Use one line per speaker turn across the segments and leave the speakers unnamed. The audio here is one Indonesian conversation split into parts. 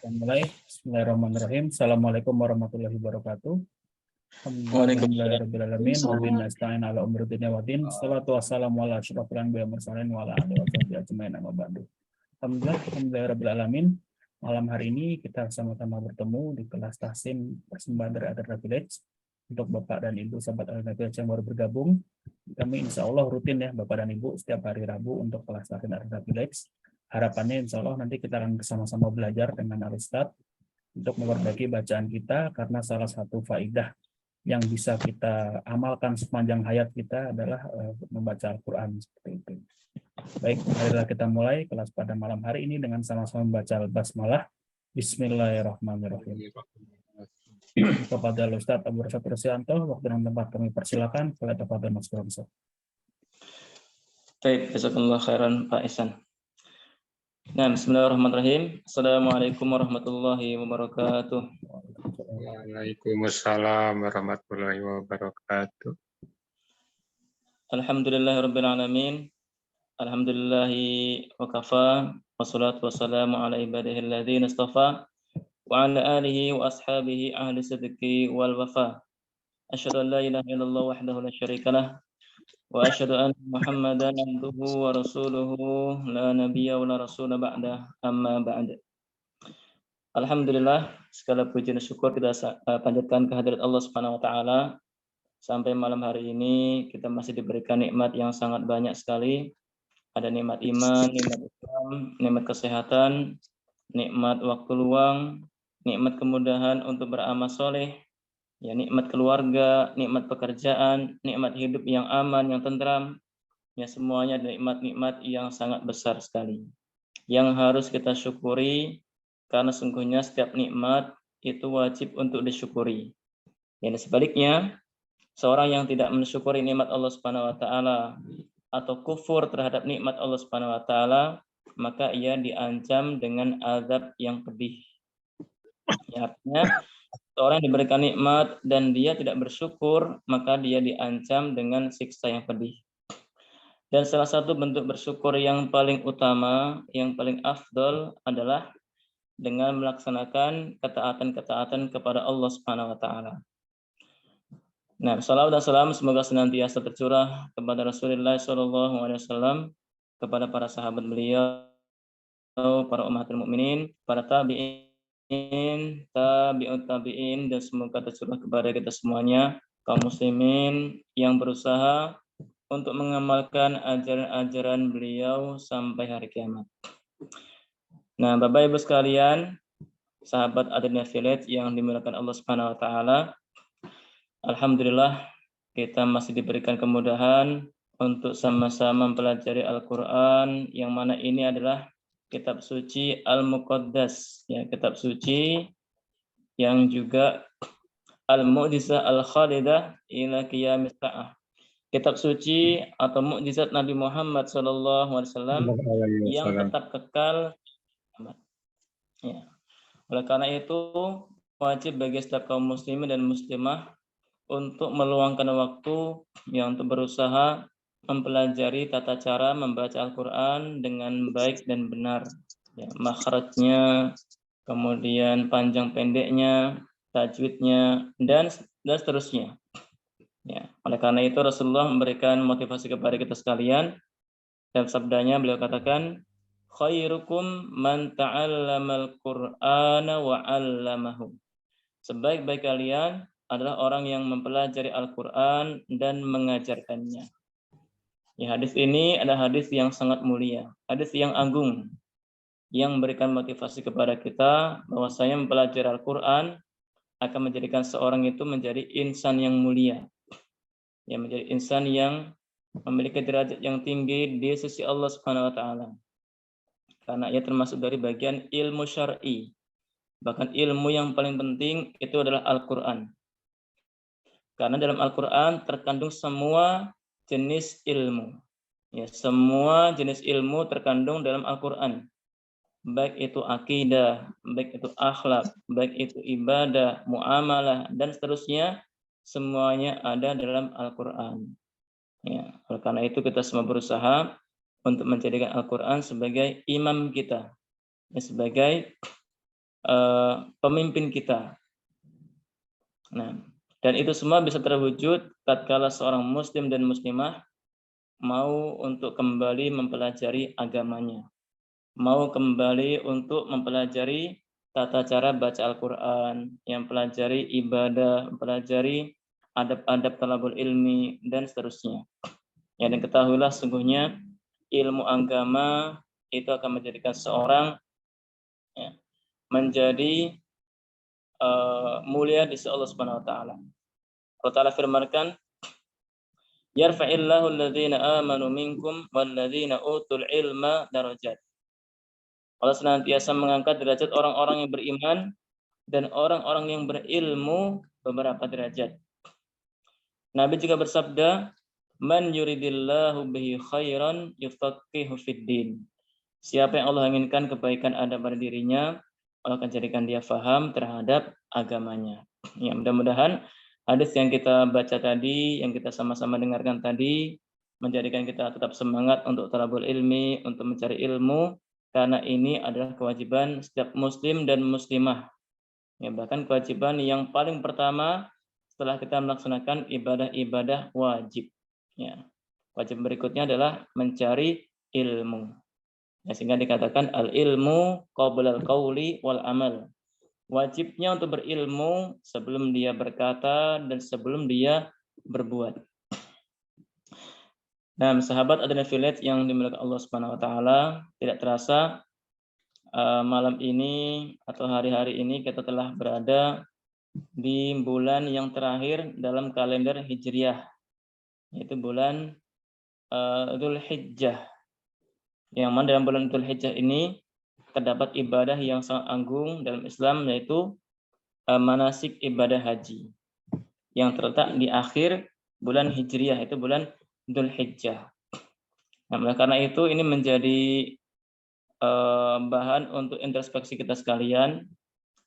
Mulai. Bismillahirrahmanirrahim. Assalamualaikum warahmatullahi wabarakatuh.
Waalaikumsalam.
Alhamdulillahirrahmanirrahim. Wabillahi nasta'in ala umuri dunya waddin. Salatu wassalamu ala asyrofil anbiya'i wal mursalin wa ala alihi washabihi ajmain amma ba'du. Alhamdulillahirabbil Malam hari ini kita sama-sama bertemu di kelas tahsin persembahan dari Al-Nafila Village. Untuk Bapak dan Ibu sahabat Al-Nafila Village yang baru bergabung, kami insya Allah rutin ya Bapak dan Ibu setiap hari Rabu untuk kelas tahsin Al-Nafila Village. Harapannya insya Allah nanti kita akan bersama-sama belajar dengan Al-Ustadz untuk memperbaiki bacaan kita, karena salah satu faidah yang bisa kita amalkan sepanjang hayat kita adalah membaca Al-Quran seperti itu. Baik, marilah kita mulai kelas pada malam hari ini dengan sama-sama membaca Al-Basmalah. Bismillahirrahmanirrahim. Kepada Ustadz Abu Rasyad Rusyanto, waktu dan tempat kami persilakan. Kepada Mas Kurangso.
Baik, jazakallahu khairan Pak Ihsan. Nah, bismillahirrahmanirrahim. Assalamualaikum warahmatullahi wabarakatuh.
Waalaikumsalam warahmatullahi wabarakatuh.
Alhamdulillahirabbil alamin. Alhamdulillahi wa kafa. Wassalatu wassalamu ala ibadihi alladzina istafa wa ala alihi wa ashabihi ahli sidqi wal wafa. Asyhadu an la ilaha illallah wahdahu la syarikalah wa asyhadu anna Muhammadan abduhu wa rasuluhu la nabiyya wa la rasula ba'da, amma ba'd. Alhamdulillah, segala puji dan syukur kita panjatkan kehadirat Allah Subhanahu wa taala. Sampai malam hari ini kita masih diberikan nikmat yang sangat banyak sekali. Ada nikmat iman, nikmat Islam, nikmat kesehatan, nikmat waktu luang, nikmat kemudahan untuk beramal soleh, ya, nikmat keluarga, nikmat pekerjaan, nikmat hidup yang aman, yang tentram, ya, semuanya nikmat-nikmat yang sangat besar sekali, yang harus kita syukuri, karena sungguhnya setiap nikmat itu wajib untuk disyukuri. Dan sebaliknya, seorang yang tidak mensyukuri nikmat Allah Subhanahu wa taala atau kufur terhadap nikmat Allah Subhanahu wa taala, maka ia diancam dengan azab yang pedih. Ya, artinya seorang yang diberikan nikmat dan dia tidak bersyukur, maka dia diancam dengan siksa yang pedih. Dan salah satu bentuk bersyukur yang paling utama, yang paling afdol adalah dengan melaksanakan ketaatan-ketaatan kepada Allah Subhanahu wa taala. Nah, salawat dan salam semoga senantiasa tercurah kepada Rasulullah SAW, kepada para sahabat beliau, para ummatul mukminin, para tabi'in, tabi'ut tabi'in, dan semoga tercurah kepada kita semuanya, kaum muslimin yang berusaha untuk mengamalkan ajaran-ajaran beliau sampai hari kiamat. Nah, Bapak Ibu sekalian, sahabat Al-Nafila Village yang dimuliakan Allah Subhanahu wa taala, alhamdulillah kita masih diberikan kemudahan untuk sama-sama mempelajari Al-Qur'an, yang mana ini adalah kitab suci Al-Muqaddas, ya, kitab suci yang juga Al-Mu'jizah Al-Khalidah ila qiyamis sa'ah. Kitab suci atau mukjizat Nabi Muhammad SAW yang tetap kekal. Ya. Oleh karena itu, wajib bagi setiap kaum muslimin dan muslimah untuk meluangkan waktu yang untuk berusaha mempelajari tata cara membaca Al-Quran dengan baik dan benar, ya, makhrajnya, kemudian panjang pendeknya, tajwidnya, dan seterusnya. Ya, oleh karena itu Rasulullah memberikan motivasi kepada kita sekalian. Dalam sabdanya beliau katakan, khairukum man ta'allamal Qur'ana wa 'allamahu. Sebaik-baik kalian adalah orang yang mempelajari Al-Qur'an dan mengajarkannya. Ya, hadis ini adalah hadis yang sangat mulia, hadis yang agung, yang memberikan motivasi kepada kita bahwasanya mempelajari Al-Qur'an akan menjadikan seorang itu menjadi insan yang mulia, ya, menjadi insan yang memiliki derajat yang tinggi di sisi Allah Subhanahu wa taala. Karena ia termasuk dari bagian ilmu syar'i. Bahkan ilmu yang paling penting itu adalah Al-Qur'an. Karena dalam Al-Qur'an terkandung semua jenis ilmu. Ya, semua jenis ilmu terkandung dalam Al-Qur'an. Baik itu akidah, baik itu akhlak, baik itu ibadah, muamalah, dan seterusnya, semuanya ada dalam Al-Qur'an. Ya, oleh karena itu kita semua berusaha untuk menjadikan Al-Qur'an sebagai imam kita, ya, sebagai pemimpin kita. Nah, dan itu semua bisa terwujud tatkala seorang muslim dan muslimah mau untuk kembali mempelajari agamanya, mau kembali untuk mempelajari tata cara baca Al-Quran, yang pelajari ibadah, pelajari adab-adab talabul ilmi, dan seterusnya. Ya, dan ketahuilah sungguhnya ilmu agama itu akan menjadikan seorang ya, menjadi mulia di sisi Allah Subhanahu wa taala. Allah Ta'ala firmankan, yarfa'illahu alladhina amanu minkum walladhina utul ilma darajat. Allah senantiasa mengangkat derajat orang-orang yang beriman dan orang-orang yang berilmu beberapa derajat. Nabi juga bersabda, man yuridillahu bihi khairan yufaqihu fid din. Siapa yang Allah inginkan kebaikan ada pada dirinya, Allah akan jadikan dia faham terhadap agamanya. Ya, mudah-mudahan hadis yang kita baca tadi, yang kita sama-sama dengarkan tadi, menjadikan kita tetap semangat untuk talabul ilmi, untuk mencari ilmu, karena ini adalah kewajiban setiap muslim dan muslimah. Ya, bahkan kewajiban yang paling pertama setelah kita melaksanakan ibadah-ibadah wajib. Ya, wajib berikutnya adalah mencari ilmu. Ya, sehingga dikatakan al-ilmu qabla al-qauli wal amal. Wajibnya untuk berilmu sebelum dia berkata dan sebelum dia berbuat. Nah, sahabat Adnan Village yang dimuliakan Allah Subhanahu wa taala, tidak terasa malam ini atau hari-hari ini kita telah berada di bulan yang terakhir dalam kalender Hijriah, yaitu bulan Dzulhijjah. Yang mana dalam bulan Dzulhijjah ini terdapat ibadah yang sangat agung dalam Islam, yaitu manasik ibadah haji yang terletak di akhir bulan Hijriah, itu bulan Dzulhijjah. Nah, karena itu ini menjadi bahan untuk introspeksi kita sekalian,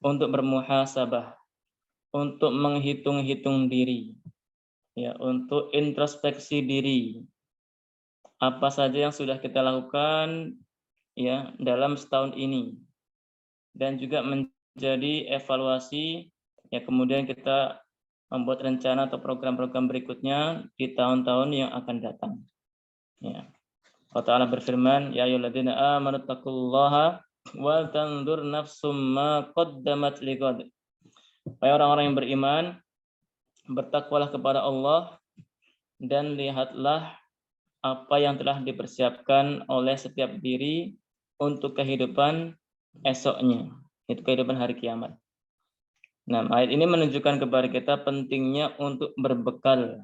untuk bermuhasabah, untuk menghitung-hitung diri, ya, untuk introspeksi diri. Apa saja yang sudah kita lakukan ya dalam setahun ini, dan juga menjadi evaluasi ya, kemudian kita membuat rencana atau program-program berikutnya di tahun-tahun yang akan datang. Ya. Allah Ta'ala berfirman, ya ayyuhalladzina amanu taqullaha wal tanzur nafsum ma qaddamat lighad. Hai orang-orang yang beriman, bertakwalah kepada Allah dan lihatlah apa yang telah dipersiapkan oleh setiap diri untuk kehidupan esoknya, itu kehidupan hari kiamat. Nah, ayat ini menunjukkan kepada kita pentingnya untuk berbekal.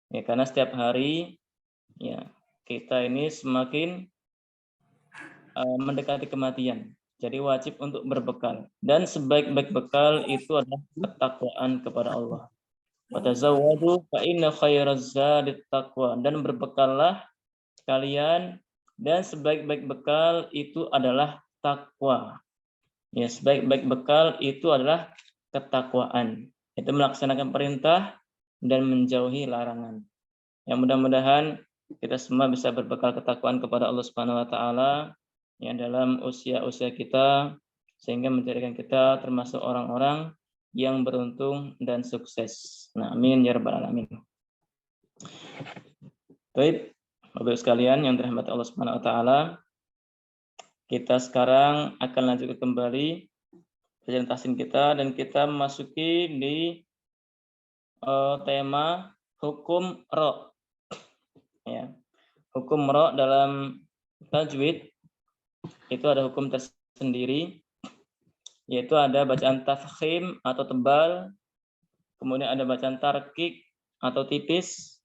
Ya, karena setiap hari ya kita ini semakin mendekati kematian. Jadi wajib untuk berbekal. Dan sebaik-baik bekal itu adalah ketakwaan kepada Allah. Watazawwadu fa inna khairaz zadit taqwa. Dan berbekallah kalian, dan sebaik-baik bekal itu adalah takwa. Ya, sebaik-baik bekal itu adalah ketakwaan. Itu melaksanakan perintah dan menjauhi larangan. Yang mudah-mudahan kita semua bisa berbekal ketakwaan kepada Allah Subhanahu wa taala yang dalam usia-usia kita, sehingga menjadikan kita termasuk orang-orang yang beruntung dan sukses. Nah, amin ya rabbal alamin. Baik, Bapak sekalian yang dirahmati Allah Subhanahu wa taala, kita sekarang akan lanjutkan kembali presentasi kita, dan kita memasuki di tema hukum ro. Ya. Hukum ro dalam tajwid itu ada hukum tersendiri, yaitu ada bacaan tafkhim atau tebal, kemudian ada bacaan tarkik atau tipis,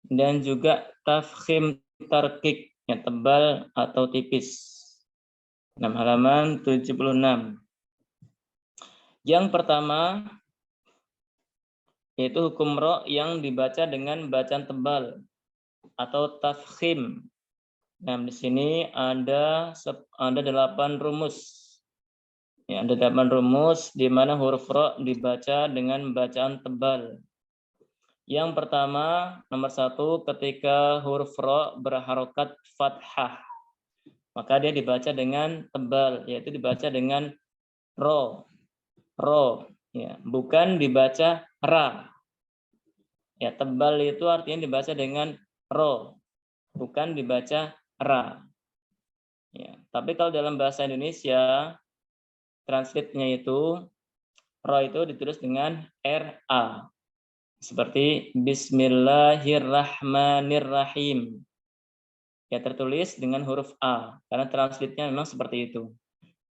dan juga tafkhim tarkik yang tebal atau tipis. Halaman 76. Yang pertama yaitu hukum ro yang dibaca dengan bacaan tebal atau tafkhim. Nah, di sini ada 8 rumus. Ya, ada 8 rumus di mana huruf ro dibaca dengan bacaan tebal. Yang pertama, nomor 1, ketika huruf ro berharokat fathah, maka dia dibaca dengan tebal, yaitu dibaca dengan ro, ya, bukan dibaca ra. Ya, tebal itu artinya dibaca dengan ro, bukan dibaca ra. Ya, tapi kalau dalam bahasa Indonesia, translate-nya itu ro itu ditulis dengan ra. Seperti Bismillahirrahmanirrahim. Ya, tertulis dengan huruf A, karena translate-nya memang seperti itu.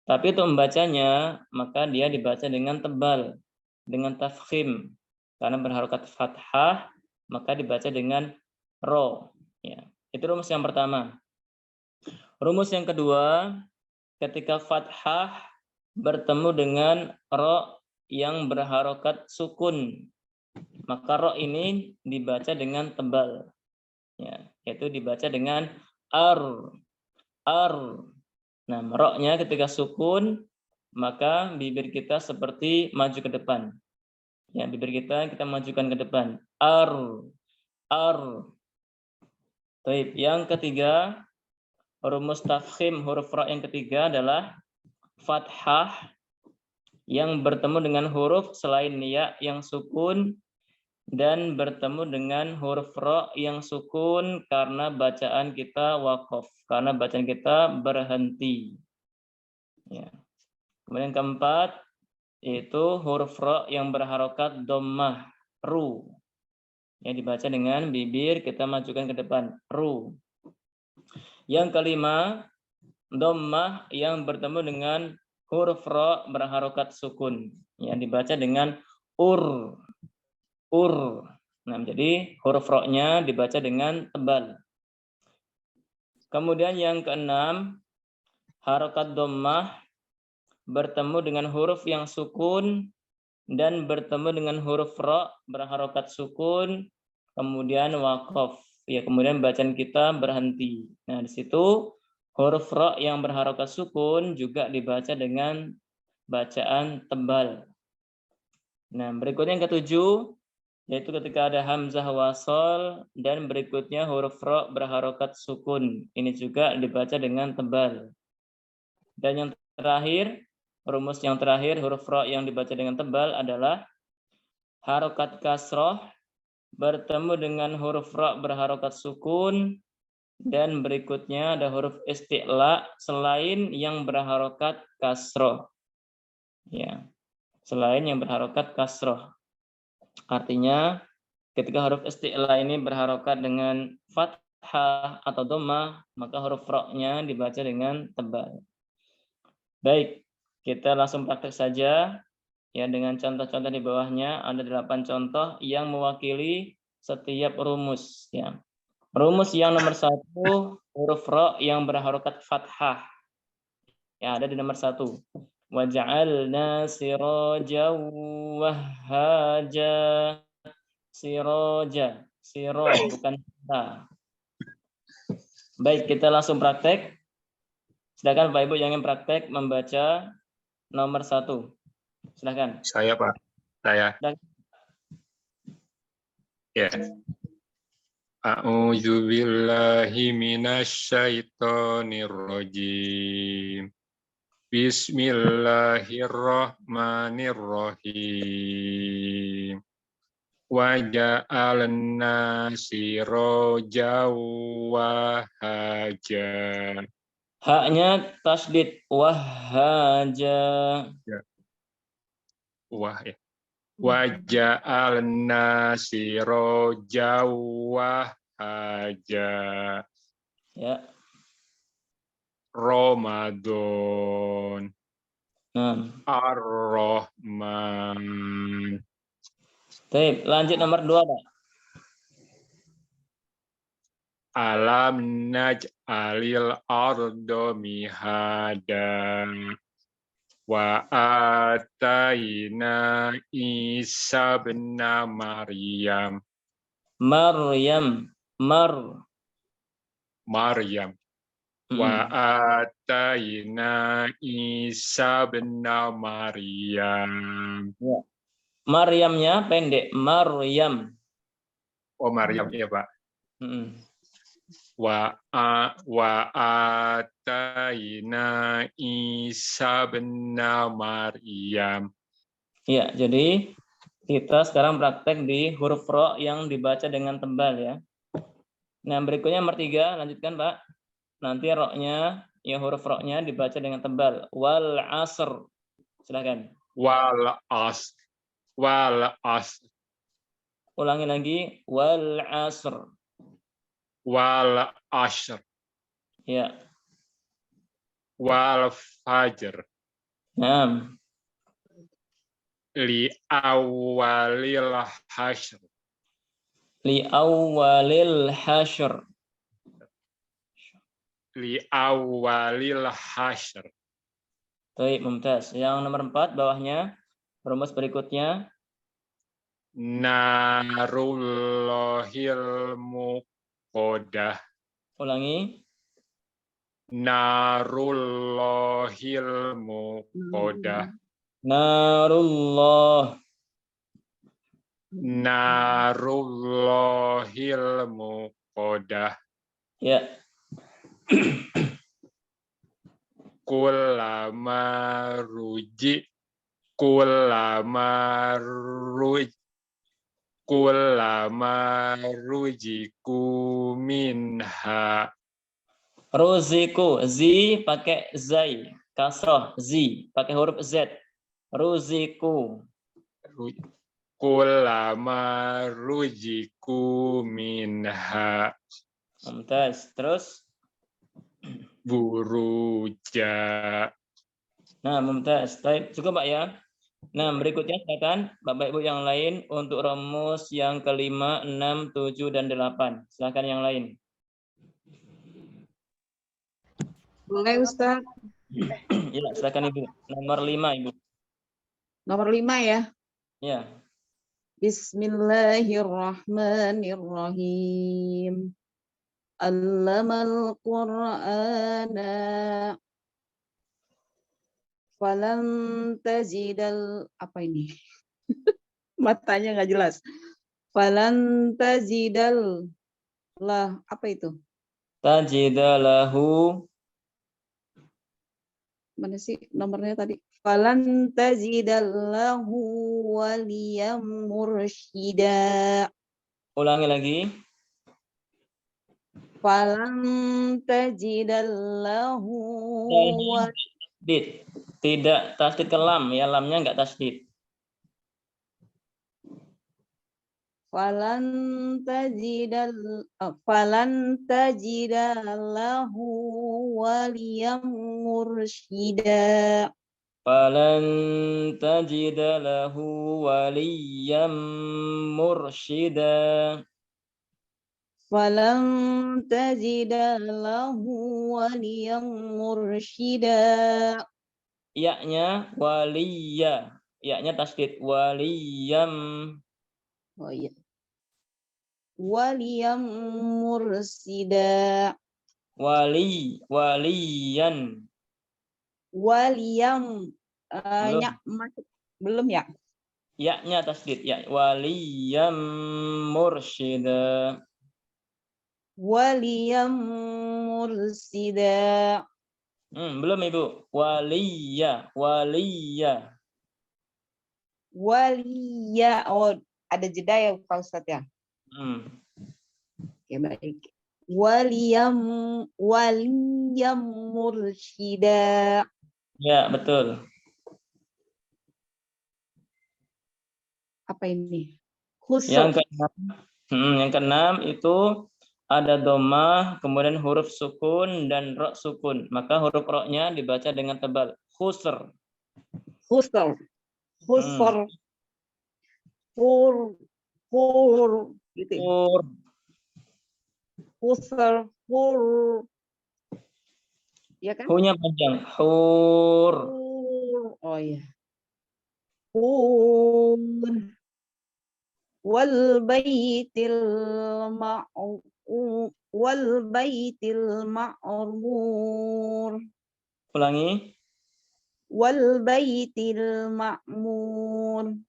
Tapi untuk membacanya, maka dia dibaca dengan tebal, dengan tafkhim. Karena berharokat fathah, maka dibaca dengan ro. Ya, itu rumus yang pertama. Rumus yang kedua, ketika fathah bertemu dengan ro yang berharokat sukun, maka ro ini dibaca dengan tebal. Ya, yaitu dibaca dengan ar. Nah, ro-nya ketika sukun, maka bibir kita seperti maju ke depan. Ya, bibir kita majukan ke depan. Ar. Baik, yang ketiga, rumus tafkhim huruf ro yang ketiga adalah fathah yang bertemu dengan huruf selain ya yang sukun dan bertemu dengan huruf ro yang sukun karena bacaan kita waqaf, karena bacaan kita berhenti. Ya. Kemudian keempat, yaitu huruf ro yang berharokat dhammah, ru. Yang dibaca dengan bibir kita majukan ke depan, ru. Yang kelima, dhammah yang bertemu dengan huruf ro berharokat sukun. Yang dibaca dengan ur. Nah, jadi huruf ro-nya dibaca dengan tebal. Kemudian yang keenam, harokat dhammah bertemu dengan huruf yang sukun dan bertemu dengan huruf ro berharokat sukun, kemudian waqaf. Ya, kemudian bacaan kita berhenti. Nah, di situ huruf ro yang berharokat sukun juga dibaca dengan bacaan tebal. Nah, berikutnya yang ketujuh, yaitu ketika ada hamzah wasol dan berikutnya huruf ro berharokat sukun. Ini juga dibaca dengan tebal. Dan yang terakhir, rumus yang terakhir huruf ro yang dibaca dengan tebal adalah harokat kasroh bertemu dengan huruf ro berharokat sukun dan berikutnya ada huruf isti'la selain yang berharokat kasroh. Ya, selain yang berharokat kasroh. Artinya ketika huruf isti'la ini berharokat dengan fathah atau dhammah, maka huruf ro-nya dibaca dengan tebal. Baik, kita langsung praktek saja. Ya, dengan contoh-contoh di bawahnya ada 8 contoh yang mewakili setiap rumus. Ya. Rumus yang nomor 1, huruf ro yang berharokat fathah. Ya, ada di nomor 1. Waja'alna siraja wahhaja. Siroja, siro bukan kita. Baik, kita langsung praktek. Silakan Pak Ibu yang ingin praktek membaca nomor 1. Silakan.
Saya Pak, saya. Ya. A'udzubillahi minasyaitonirrajim. Bismillahirrahmanirrahim. Wa ja'alna siraja wahhaja.
Haknya tasdid wahhaja.
Ya. Wah ya. Wa ja'alna siraja wahhaja.
Ya.
Ramadan. Ar-Rahman.
Baik, lanjut nomor 2, Pak.
Alam naj'alil arda mihada wa atayna Isa bin Maryam. Maryam. Wa atayna Isa bin Maryam.
Ya. Maryamnya pendek, Maryam.
Oh, Maryam, iya Pak. wa ataina Isa bin Maryam.
Ya, jadi kita sekarang praktek di huruf ro yang dibaca dengan tebal ya. Nah, berikutnya nomor 3, lanjutkan Pak. Nanti ro-nya, ya huruf ro-nya dibaca dengan tebal. Wal asr. Silakan.
Wal asr.
Ulangi lagi. Wal asr.
Wal asr.
Ya.
Wal fajr.
Nah,
Li awalil hasr.
li awalil hasyr.
Li awalil hasr.
Baik, mumtaz. Yang nomor 4 bawahnya, rumus berikutnya.
Narullahil muqaddah.
Ulangi.
Narullahil muqaddah.
Narullah.
Narullahil muqaddah.
Ya.
Kullama rujiku minha.
Ruziku, zi pakai zai, kasroh, zi pakai huruf z. Ruziku.
Kullama rujiku minha.
Mumtaz. Terus.
Buruja.
Nah, mumtaz. Baik, cukup Pak ya. Nah, berikutnya silakan Bapak Ibu yang lain untuk rumus yang kelima, 6, 7, dan 8. Silakan yang lain.
Boleh Ustaz.
Ya, silakan Ibu. Nomor 5 Ibu.
Nomor 5 ya.
Ya.
Bismillahirrahmanirrahim. Allamal Qur'ana falan tajidal, apa ini? Matanya nggak jelas. Falan tajidal lah, apa itu?
Tajidalahu.
Mana sih nomornya tadi? Falan tajidallahu waliyam mursyida.
Ulangi lagi.
Falan tajidallahu
Tasdid. Tidak tasdid ke lam ya, lamnya enggak tasdid.
falan tajidalahu waliyam mursyida.
Falan tajidalahu waliyam mursyida.
Falan tajidalahu waliyam mursyida.
Ya-nya waliya. Ya-nya tasdid waliyam.
Oh iya. Waliyam mursida.
Waliyan.
Waliyam
Belum.
belum ya?
Ya-nya tasdid ya. Waliyam mursyida.
Waliyam mursida.
Belum Ibu. Waliya.
Oh, ada jeda ya Pak Ustadz ya? Oke, baik. Waliyam mursyida.
Ya, betul.
Apa ini?
Yang keenam itu ada domah, kemudian huruf sukun dan ro sukun. Maka huruf ro-nya dibaca dengan tebal. Khusr.
Gitu. Ya kan?
Hu-nya panjang. Hur.
Oh iya. Wal baitil ma'mur.
Ulangi.
Wal baitil ma'mur.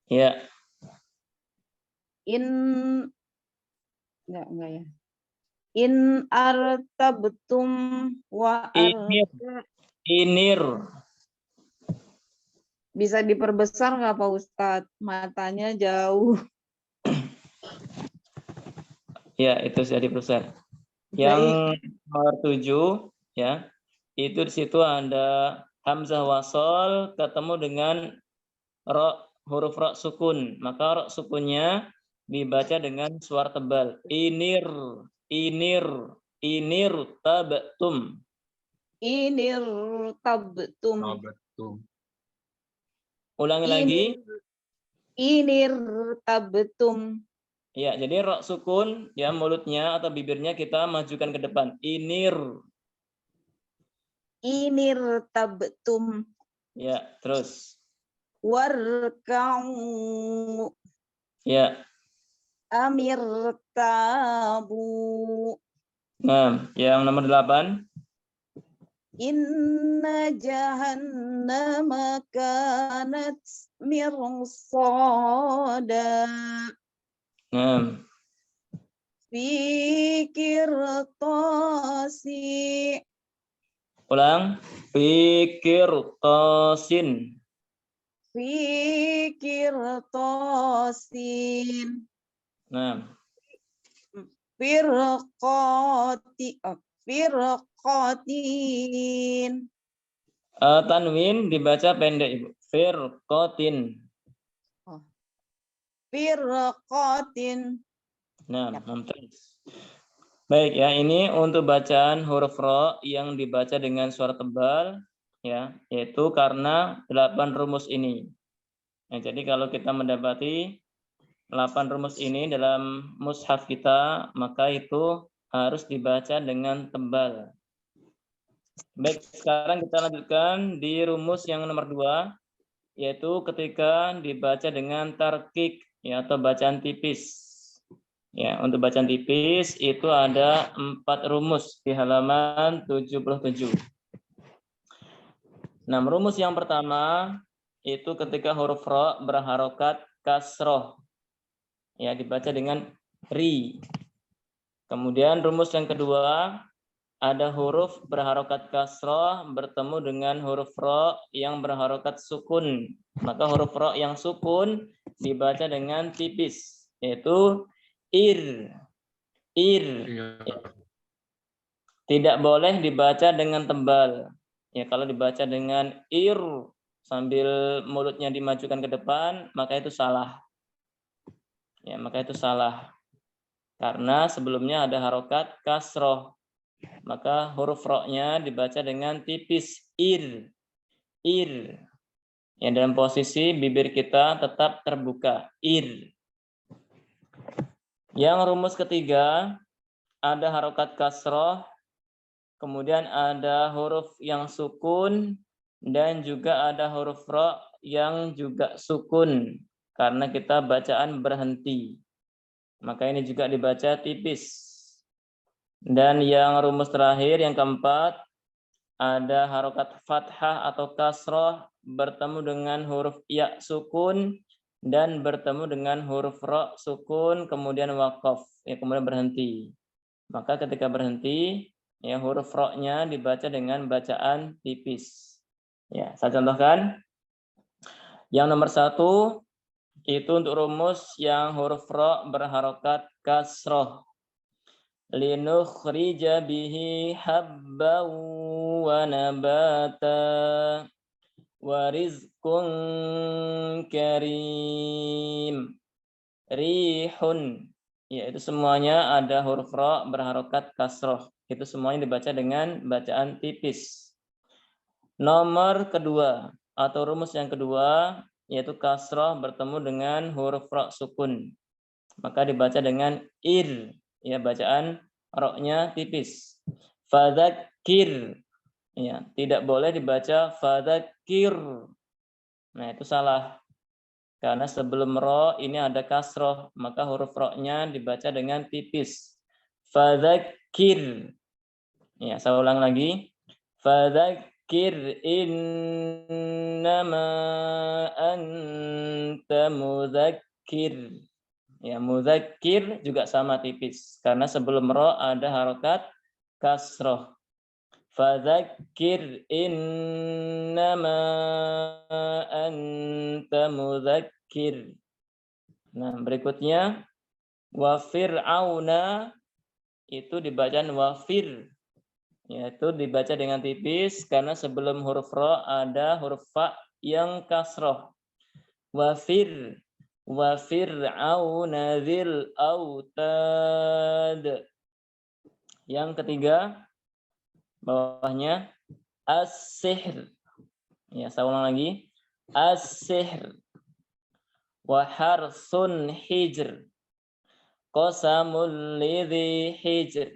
Ya.
Enggak ya. In artabtum wa
Inir. Inir.
Bisa diperbesar nggak Pak Ustadz? Matanya jauh.
Ya, itu sudah diperbesar. Yang nomor 7 ya, itu di situ ada hamzah wasol ketemu dengan huruf ro sukun. Maka ro sukunnya dibaca dengan suara tebal. Inir, inir, inir tabtum.
Inir tabtum.
betul.
Ulangi lagi.
Inir tabtum.
Ya, jadi ro sukun ya, mulutnya atau bibirnya kita majukan ke depan. Inir.
Inir tabtum.
Ya, terus.
Warka'u
Ya.
amir tabu.
Nah, yang nomor 8.
Inna jahannama kanat mirsada.
Nah,
Fikir tosi.
ulang. Fikir tosin.
Fikir tosin.
Nah,
Firqatin.
tanwin dibaca pendek, Ibu. Firqatin.
Firqatin.
Nah, mumtaz. Baik ya, ini untuk bacaan huruf ro yang dibaca dengan suara tebal ya, yaitu karena 8 rumus ini. Nah, jadi kalau kita mendapati 8 rumus ini dalam mushaf kita, maka itu harus dibaca dengan tebal. Baik, sekarang kita lanjutkan di rumus yang nomor 2, yaitu ketika dibaca dengan tarkik ya, atau bacaan tipis. Ya, untuk bacaan tipis itu ada 4 rumus di halaman 77. Nah, rumus yang pertama itu ketika huruf ro berharokat kasroh. Ya, dibaca dengan ri. Kemudian rumus yang kedua, ada huruf berharokat kasroh bertemu dengan huruf ro yang berharokat sukun. Maka huruf ro yang sukun dibaca dengan tipis, yaitu ir. Ir. Tidak boleh dibaca dengan tebal. Ya, kalau dibaca dengan ir sambil mulutnya dimajukan ke depan, maka itu salah. Ya, maka itu salah. Karena sebelumnya ada harokat kasroh. Maka huruf ro-nya dibaca dengan tipis, ir. Ir. Ya, dalam posisi bibir kita tetap terbuka, ir. Yang rumus ketiga, ada harokat kasroh, kemudian ada huruf yang sukun, dan juga ada huruf ro yang juga sukun, karena kita bacaan berhenti. Maka ini juga dibaca tipis. Dan yang rumus terakhir, yang keempat, ada harokat fathah atau kasroh bertemu dengan huruf ya sukun, dan bertemu dengan huruf ro sukun, kemudian waqaf, ya, kemudian berhenti. Maka ketika berhenti, ya, huruf ro-nya dibaca dengan bacaan tipis. Ya, saya contohkan. Yang nomor 1 itu untuk rumus yang huruf ro berharokat kasroh. Linukhrija bihi habba wa nabata wa rizqun karim. Rihun. Ya, itu semuanya ada huruf ro berharokat kasroh. Itu semuanya dibaca dengan bacaan tipis. Nomor kedua atau rumus yang kedua yaitu kasroh bertemu dengan huruf ro sukun. Maka dibaca dengan ir. Ya, bacaan ro-nya tipis. Fadzakir. Ya, tidak boleh dibaca fadzakir. Nah, itu salah. Karena sebelum ro ini ada kasroh, maka huruf ro-nya dibaca dengan tipis. Fadzakir. Ya, saya ulang lagi. Fadzakir innama anta mudzakir. Ya, mudzakir juga sama tipis karena sebelum ro ada harokat kasroh. Fadzakir innama anta mudzakir. Nah, berikutnya wa fir'auna itu dibaca wafir. Yaitu dibaca dengan tipis karena sebelum huruf ro ada huruf fa yang kasroh. Wa fir'auna dzil autad. Yang ketiga bawahnya as-sihr. Ya, saya ulang lagi. As-sihr. Wa harsun hijr. Qasamul lidhi hijr.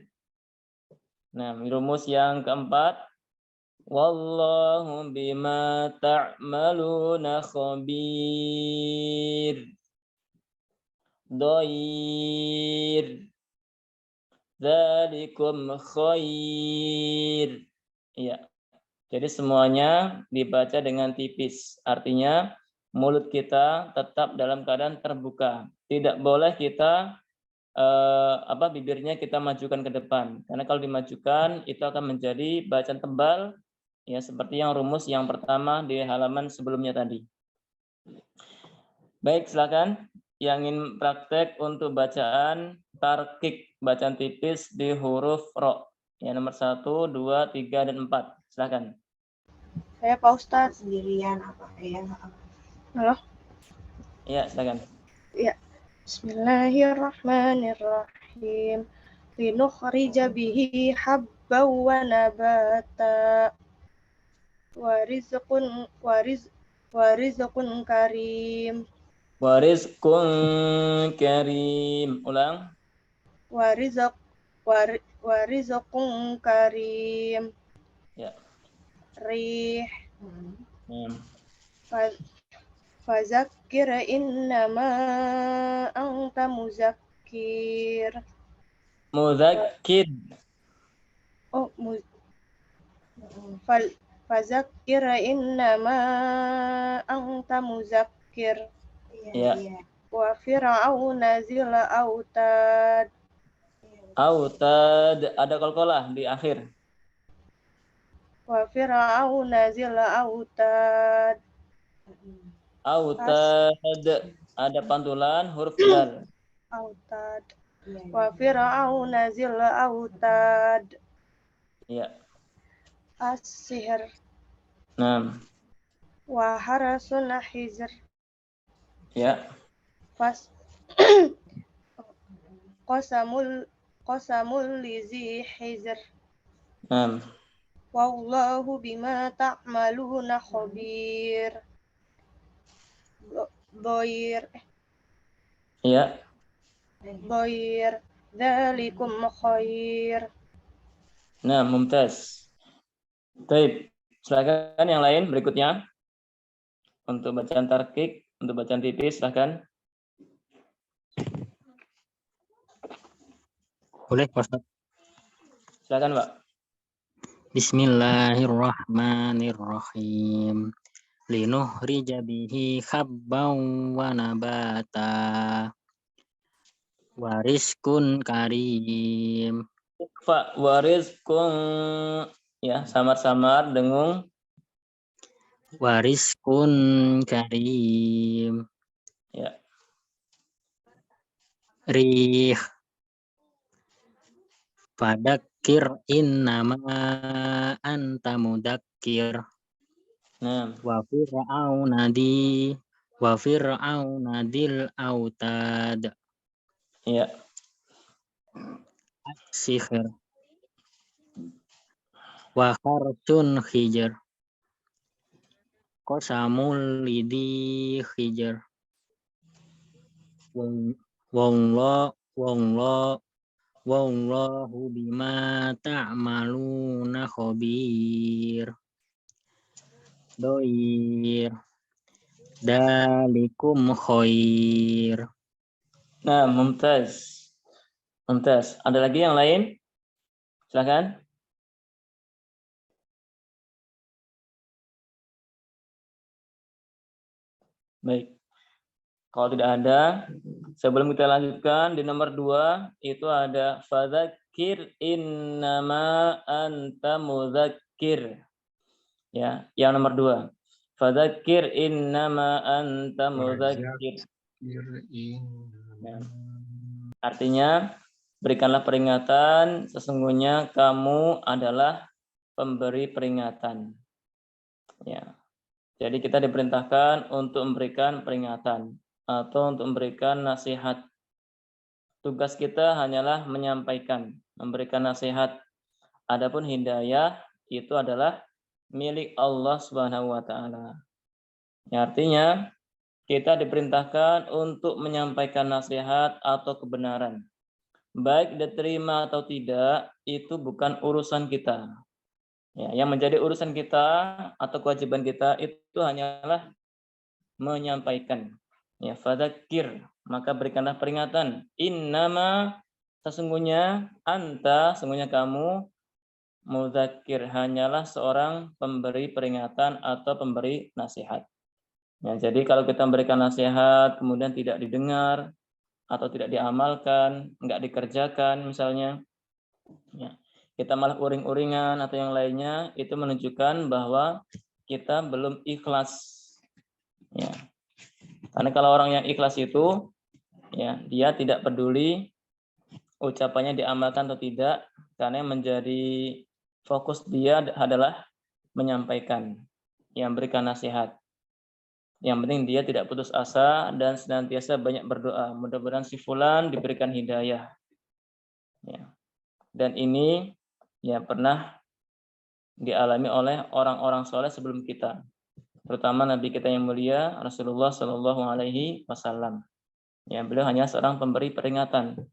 Nah, rumus yang keempat. Wallahu bima ta'maluna khabir. Doir. Dzalikum khair. Ya. Jadi semuanya dibaca dengan tipis. Artinya mulut kita tetap dalam keadaan terbuka. Tidak boleh kita bibirnya kita majukan ke depan. Karena kalau dimajukan itu akan menjadi bacaan tebal. Ya, seperti yang rumus yang pertama di halaman sebelumnya tadi. Baik, silakan yang ingin praktek untuk bacaan tarkik, bacaan tipis di huruf ro. Ya, nomor 1, 2, 3, dan 4. Silakan.
Saya Pak Ustadz sendirian apa ya? Halo?
Ya, silakan.
Ya. Bismillahirrahmanirrahim. Linukhrija bihi habban wa nabata. Warizqun karim.
Warizqun karim. Ulang.
Warizqun karim.
Ya.
Rih.
Hmm.
Fadzakir innama anta muzakkir.
Muzakkir.
Oh, fadzakir innama anta muzakkir.
Ya.
Wa fir'auna zil autad.
Autad, ada qalqalah di akhir.
Wa fir'auna zil autad.
Autad, ada pantulan huruf dal.
Autad. Wa fir'auna zil autad.
Ya.
As-sihr.
Nah.
Wa harasun hijr.
Ya.
Qasamul lizi hijr.
Nah.
Wallahu bima ta'maluna khabir. Doir.
Ya.
Doir. Dzalikum khair.
Nah, mumtaz. Baik, silakan yang lain berikutnya. Untuk bacaan tarkik, untuk bacaan tipis, silakan.
Boleh, Pak Ustaz?
Silakan, Pak.
Bismillahirrahmanirrahim. Linukhrija bihi habban wa nabata. Warizqun karim.
Pak, warizqun, ya, samar-samar dengung.
Warizqun karim.
Ya.
Rih. Fadzakir innama anta mudzakir.
Nah.
Wa fir'auna dzil autad.
Ya.
Sihr. Wa harsun hijr. Qasamul lidhi hijr. Wallahu bima ta'maluna khabir. Doir. Dzalikum khair.
Nah, mumtaz. Mumtaz. Ada lagi yang lain? Silakan. Baik. Kalau tidak ada, Sebelum kita lanjutkan, di nomor 2 itu ada fadzakir innama anta mudzakir. Ya, yang nomor 2. Fadzakir innama anta mudzakir. Ya. Artinya, berikanlah peringatan, sesungguhnya kamu adalah pemberi peringatan. Ya. Jadi kita diperintahkan untuk memberikan peringatan atau untuk memberikan nasihat. Tugas kita hanyalah menyampaikan, memberikan nasihat. Adapun hidayah itu adalah milik Allah Subhanahu wa taala. Ya, artinya kita diperintahkan untuk menyampaikan nasihat atau kebenaran. Baik diterima atau tidak, itu bukan urusan kita. Ya, yang menjadi urusan kita atau kewajiban kita itu hanyalah menyampaikan. Ya, fadzakir, maka berikanlah peringatan. Innama, sesungguhnya anta, sesungguhnya kamu, mudzakir, hanyalah seorang pemberi peringatan atau pemberi nasihat. Ya, jadi kalau kita memberikan nasihat kemudian tidak didengar atau tidak diamalkan, enggak dikerjakan misalnya, ya, kita malah uring-uringan atau yang lainnya, itu menunjukkan bahwa kita belum ikhlas. Ya. Karena kalau orang yang ikhlas itu, ya, dia tidak peduli ucapannya diamalkan atau tidak, karena yang menjadi fokus dia adalah menyampaikan, yang berikan nasihat. Yang penting dia tidak putus asa dan senantiasa banyak berdoa. Mudah-mudahan si fulan diberikan hidayah. Ya. Dan ini ya pernah dialami oleh orang-orang soleh sebelum kita, terutama Nabi kita yang mulia Rasulullah Shallallahu Alaihi Wasallam. Ya, beliau hanya seorang pemberi peringatan.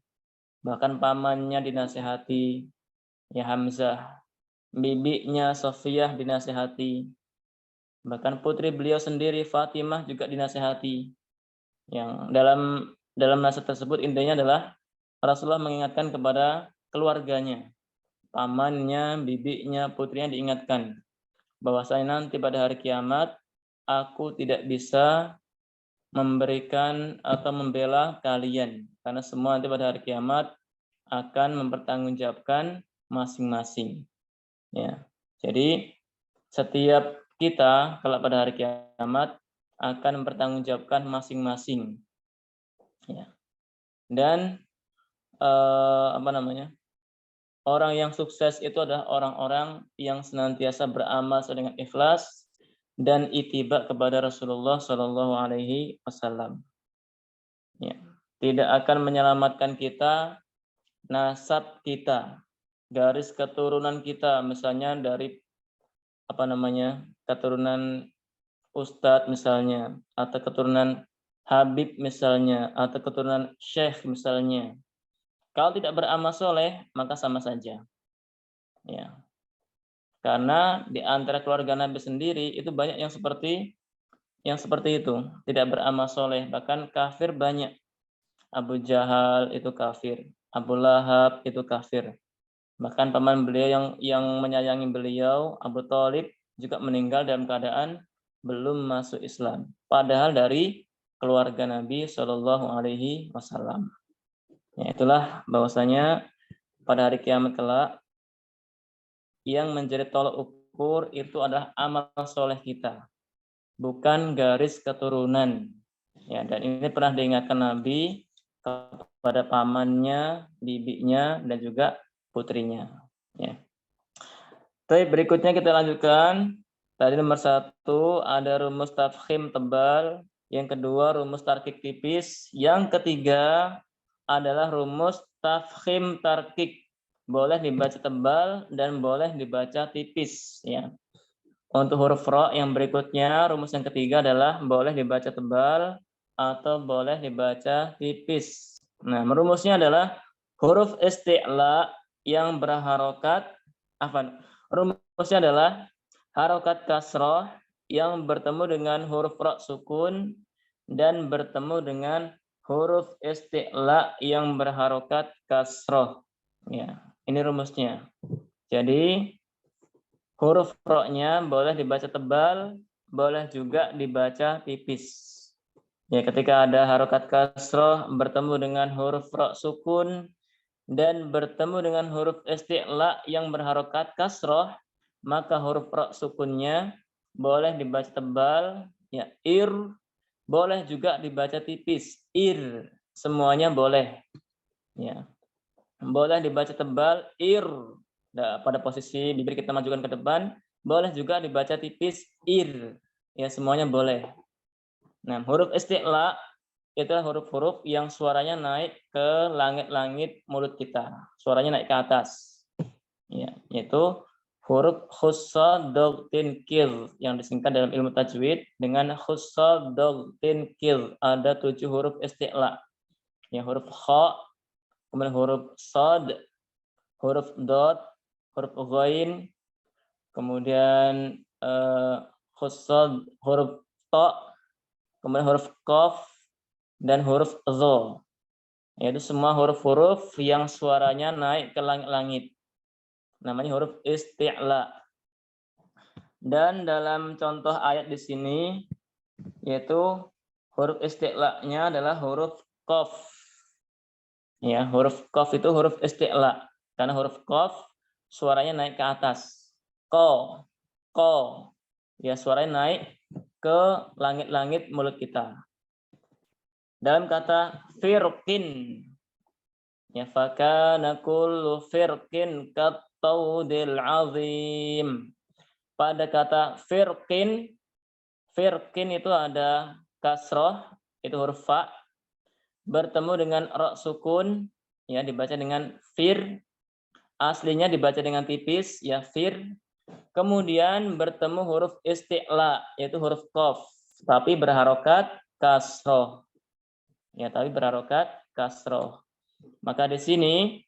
Bahkan pamannya dinasihati, ya Hamzah, bibinya Sofiyah dinasihati, bahkan putri beliau sendiri Fatimah juga dinasihati. Yang dalam nasihat tersebut intinya adalah Rasulullah mengingatkan kepada keluarganya, pamannya, bibinya, putrinya diingatkan bahwasanya nanti pada hari kiamat aku tidak bisa memberikan atau membela kalian karena semua nanti pada hari kiamat akan mempertanggungjawabkan masing-masing. Ya. Jadi setiap kita kalau pada hari kiamat akan mempertanggungjawabkan masing-masing. Ya. Dan orang yang sukses itu adalah orang-orang yang senantiasa beramal dengan ikhlas dan ittiba kepada Rasulullah Shallallahu Alaihi Wasallam. Ya. Tidak akan menyelamatkan kita nasab kita, garis keturunan kita, misalnya dari keturunan ustadz misalnya, atau keturunan habib misalnya, atau keturunan syekh misalnya. Kalau tidak beramal soleh, maka sama saja. Ya. Karena di antara keluarga Nabi sendiri itu banyak yang seperti itu, tidak beramal soleh, bahkan kafir banyak. Abu Jahal itu kafir, Abu Lahab itu kafir. Bahkan paman beliau yang menyayangi beliau, Abu Thalib, juga meninggal dalam keadaan belum masuk Islam. Padahal dari keluarga Nabi Shallallahu Alaihi Wasallam. Ya, itulah bahwasanya pada hari kiamat kelak yang menjadi tolak ukur itu adalah amal soleh kita, bukan garis keturunan. Ya, dan ini pernah diingatkan Nabi kepada pamannya, bibinya, dan juga putrinya. Ya. Tapi berikutnya kita lanjutkan. Tadi nomor 1 ada rumus tafkhim tebal, yang kedua rumus tarkik tipis, yang ketiga adalah rumus tafkhim tarkik, boleh dibaca tebal dan boleh dibaca tipis. Ya. Untuk huruf ro yang berikutnya, rumus yang ketiga adalah boleh dibaca tebal atau boleh dibaca tipis. Nah, rumusnya adalah huruf isti'la yang berharokat, rumusnya adalah harokat kasroh yang bertemu dengan huruf ro sukun dan bertemu dengan huruf isti'la yang berharokat kasroh. Ya, ini rumusnya. Jadi huruf ro-nya boleh dibaca tebal, boleh juga dibaca tipis. Ya, ketika ada harokat kasroh bertemu dengan huruf ra sukun dan bertemu dengan huruf isti'la yang berharokat kasroh, maka huruf ra sukunnya boleh dibaca tebal, ya ir, boleh juga dibaca tipis, ir, semuanya boleh. Ya, boleh dibaca tebal, ir, nah, pada posisi bibir kita majukan ke depan, boleh juga dibaca tipis, ir, ya semuanya boleh. Nah, huruf isti'la itulah huruf-huruf yang suaranya naik ke langit-langit mulut kita. Suaranya naik ke atas. Ya, yaitu huruf khussa tinkil yang disingkat dalam ilmu tajwid dengan khussa tinkil. Ada 7 huruf isti'la. Ya, huruf kha, kemudian huruf sad, huruf dot, huruf ghain, kemudian khussa huruf ta, kemudian huruf qaf, dan huruf dha. Yaitu semua huruf-huruf yang suaranya naik ke langit-langit. Namanya huruf isti'la. Dan dalam contoh ayat di sini, yaitu huruf isti'la-nya adalah huruf qaf. Ya, huruf qaf itu huruf isti'la. Karena huruf qaf suaranya naik ke atas. Ko. Ya, suaranya naik ke langit-langit mulut kita. Dalam kata firqin, ya fakana kullu firqin kattaudil azim. Pada kata firqin itu ada kasroh, itu huruf fa, bertemu dengan ra sukun, ya dibaca dengan fir, aslinya dibaca dengan tipis, ya fir. Kemudian bertemu huruf isti'la, yaitu huruf qaf, tapi berharokat kasroh. Ya, tapi berharokat kasroh. Maka di sini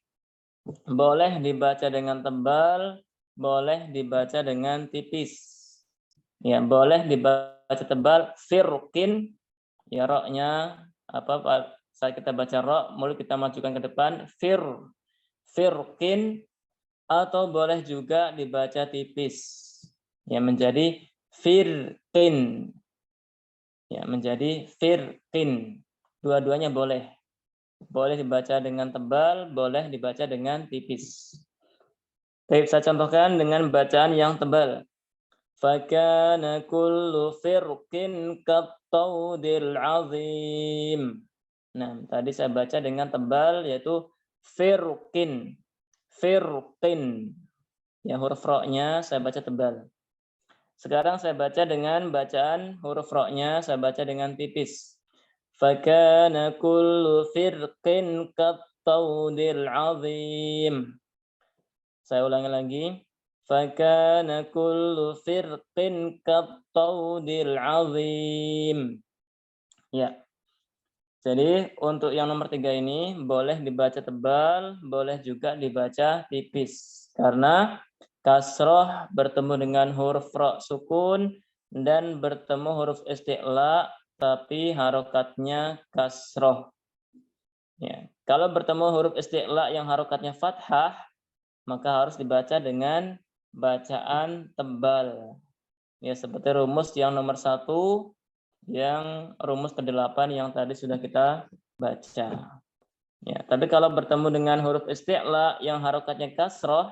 boleh dibaca dengan tebal, boleh dibaca dengan tipis. Ya, boleh dibaca tebal firqin, ya roknya apa saat kita baca rok, mulut kita majukan ke depan, firqin, atau boleh juga dibaca tipis. Ya, menjadi firqin. Ya, menjadi firqin. Dua-duanya boleh. Boleh dibaca dengan tebal, boleh dibaca dengan tipis. Baik, saya contohkan dengan bacaan yang tebal. Fakana kullu firqin kattaudil azim. Nah, tadi saya baca dengan tebal, yaitu firqin. Ya, huruf ro-nya saya baca tebal. Sekarang saya baca dengan bacaan huruf ro-nya, saya baca dengan tipis. Fakana kullu firqin kattaudil azim. Saya ulangi lagi. Fakana kullu firqin kattaudil azim. Ya. Jadi untuk yang nomor 3 ini boleh dibaca tebal, boleh juga dibaca tipis. Karena kasroh bertemu dengan huruf ra sukun dan bertemu huruf isti'la, tapi harokatnya kasroh. Ya. Kalau bertemu huruf isti'la yang harokatnya fathah, maka harus dibaca dengan bacaan tebal. Ya, seperti rumus yang nomor 1, yang rumus ke-8 yang tadi sudah kita baca. Ya, tapi kalau bertemu dengan huruf isti'la yang harokatnya kasroh,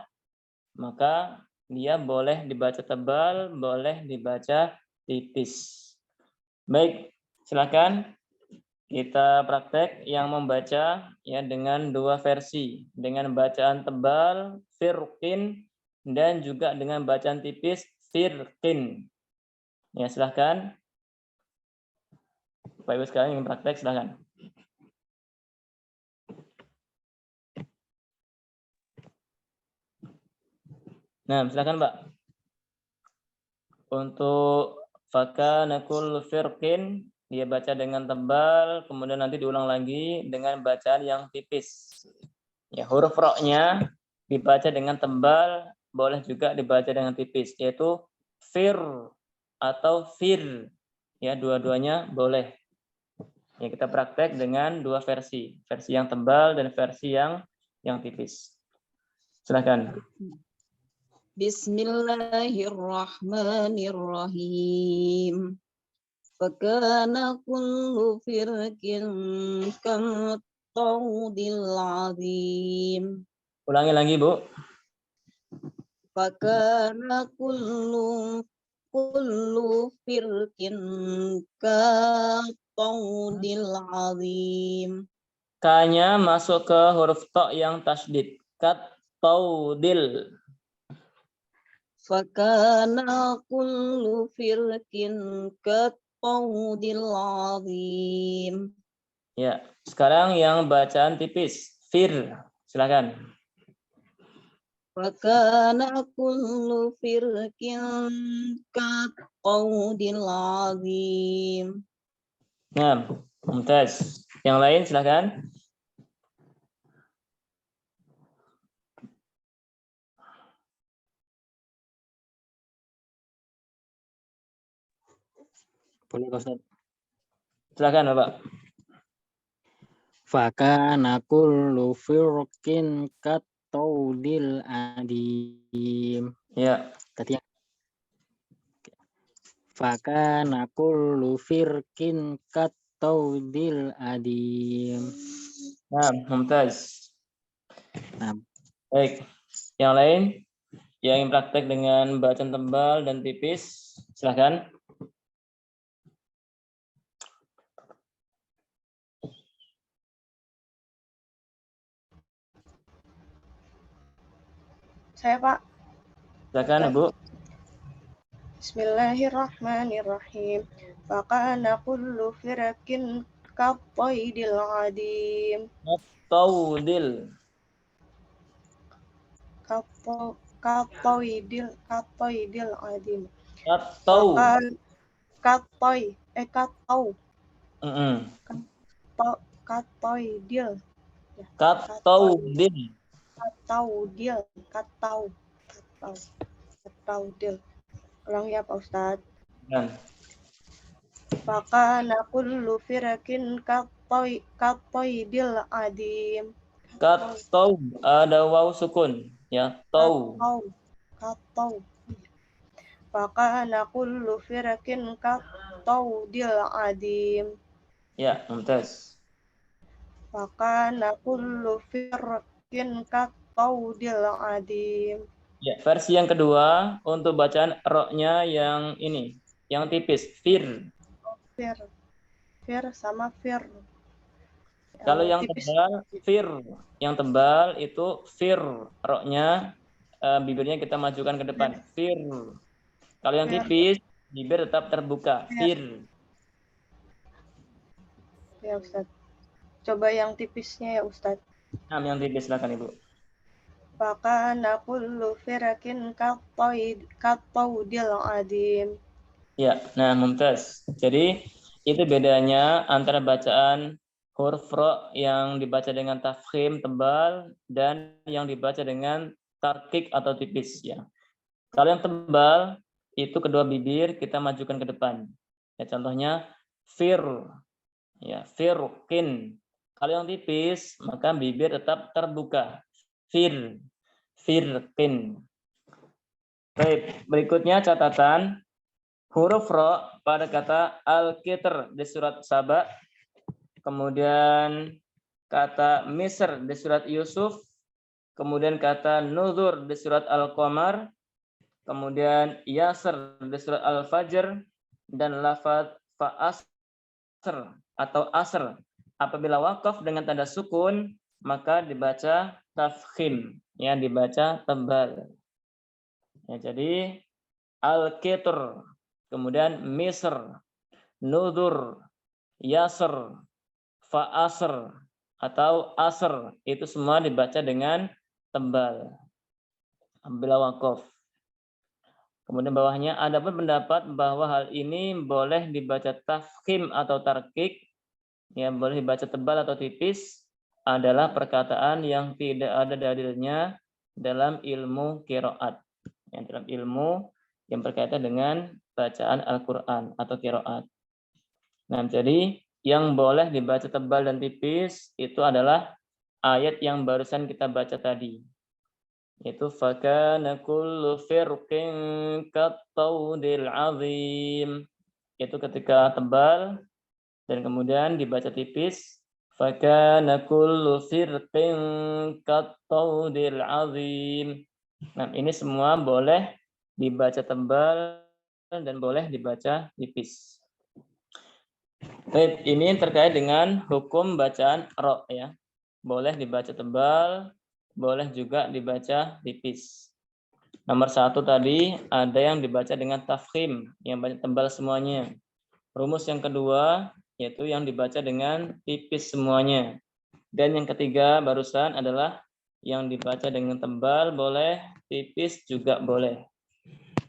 maka dia boleh dibaca tebal, boleh dibaca tipis. Baik, silakan kita praktek yang membaca ya dengan 2 versi, dengan bacaan tebal firqin dan juga dengan bacaan tipis firqin. Ya, silakan. Bapak Ibu sekalian yang praktek silakan. Nah, silakan, Mbak. Untuk fakana kullu firqin dia baca dengan tebal, kemudian nanti diulang lagi dengan bacaan yang tipis. Ya, huruf ro-nya dibaca dengan tebal, boleh juga dibaca dengan tipis, yaitu fir atau fir. Ya, dua-duanya boleh. Ya, kita praktek dengan 2 versi, versi yang tebal dan versi yang tipis. Silakan.
Bismillahirrahmanirrahim. fakana kullu firqin kattaudil azim.
Ulangi lagi, Bu.
Fakana kullu firqin kattaudil azim.
K-nya masuk ke huruf to yang tasydid. Kattaudil.
Fakana kullu firqin kattaudil azim.
Ya, sekarang yang bacaan tipis. Fir, silakan.
Fakana kullu firqin kattaudil azim.
Nah, mumtaz. Yang lain silakan. Boleh, Ustaz. Silakan, Bapak.
Fakana kullu firqin kattaudil adim.
Ya,
Tadi yang fakana kullu firqin kattaudil adim.
nah, mumtaz.
Nah,
Baik. Yang lain yang ingin praktek dengan bacaan tebal dan tipis, silakan.
Saya, Pak.
Silakan, Ibu.
Bismillahirrahmanirrahim. Fakana kullu firqin kattaudil adim.
Taudil.
Kattaudil adim.
Katau.
Kattaudil.
Kataudil.
Kattaudil. Ulang ya, Pak Ustadz.
Dan
Fakana kullu firqin kattaudil adim.
katau ada waw sukun ya, tau.
Kattau. Fakana kullu firqin kattaudil adim.
Ya, mumtaz.
Fakana kullu firqin kattaudil adim.
Ya, versi yang kedua untuk bacaan ro-nya yang ini, yang tipis, fir.
Fir sama fir.
Kalau yang
Tipis.
tebal, fir. Yang tebal itu fir, ro-nya bibirnya kita majukan ke depan, fir. Kalau yang
Fir.
tipis, bibir tetap terbuka, fir.
Ya, Ustaz. Coba yang tipisnya ya, Ustaz.
Nah, yang tipis silakan, Ibu.
Fakana kullu firqin kattaudil adim.
Ya, nah mumtaz. Jadi itu bedanya antara bacaan huruf ro yang dibaca dengan tafkhim tebal dan yang dibaca dengan tarkik atau tipis ya. Kalau yang tebal itu kedua bibir kita majukan ke depan. Ya, contohnya fir, ya firqin. Kalau yang tipis maka bibir tetap terbuka. Fir, firqin. Baik, berikutnya catatan huruf ro pada kata al-kitr di surat Saba, kemudian kata Misr di surat Yusuf, kemudian kata Nuzur di surat Al-Qamar, kemudian Yasr di surat Al-Fajr, dan lafaz fa'asr atau asr. Apabila wakaf dengan tanda sukun, maka dibaca tafkhim, ya dibaca tebal. Ya, jadi al-kitr, kemudian Misr, Nudur, Yasr, Fa'asr, atau Asr. Itu semua dibaca dengan tebal. Bila wakaf. Kemudian bawahnya ada pun pendapat bahwa hal ini boleh dibaca tafkhim atau tarkik. Ya, boleh dibaca tebal atau tipis. Adalah perkataan yang tidak ada dalilnya dalam ilmu qiraat. Yang dalam ilmu yang berkaitan dengan bacaan Al-Quran atau qiraat. Nah, jadi yang boleh dibaca tebal dan tipis itu adalah ayat yang barusan kita baca tadi. Yaitu fakana kullu firqin kattaudil azim. itu ketika tebal dan kemudian dibaca tipis. Fakana kullu firqin kattaudil azim. Nah, ini semua boleh dibaca tebal dan boleh dibaca tipis. Baik, ini terkait dengan hukum bacaan ro ya. Boleh dibaca tebal, boleh juga dibaca tipis. Nomor 1 tadi ada yang dibaca dengan tafkhim, yang banyak tebal semuanya. Rumus yang kedua yaitu yang dibaca dengan tipis semuanya. Dan yang ketiga barusan adalah yang dibaca dengan tebal boleh, tipis juga boleh.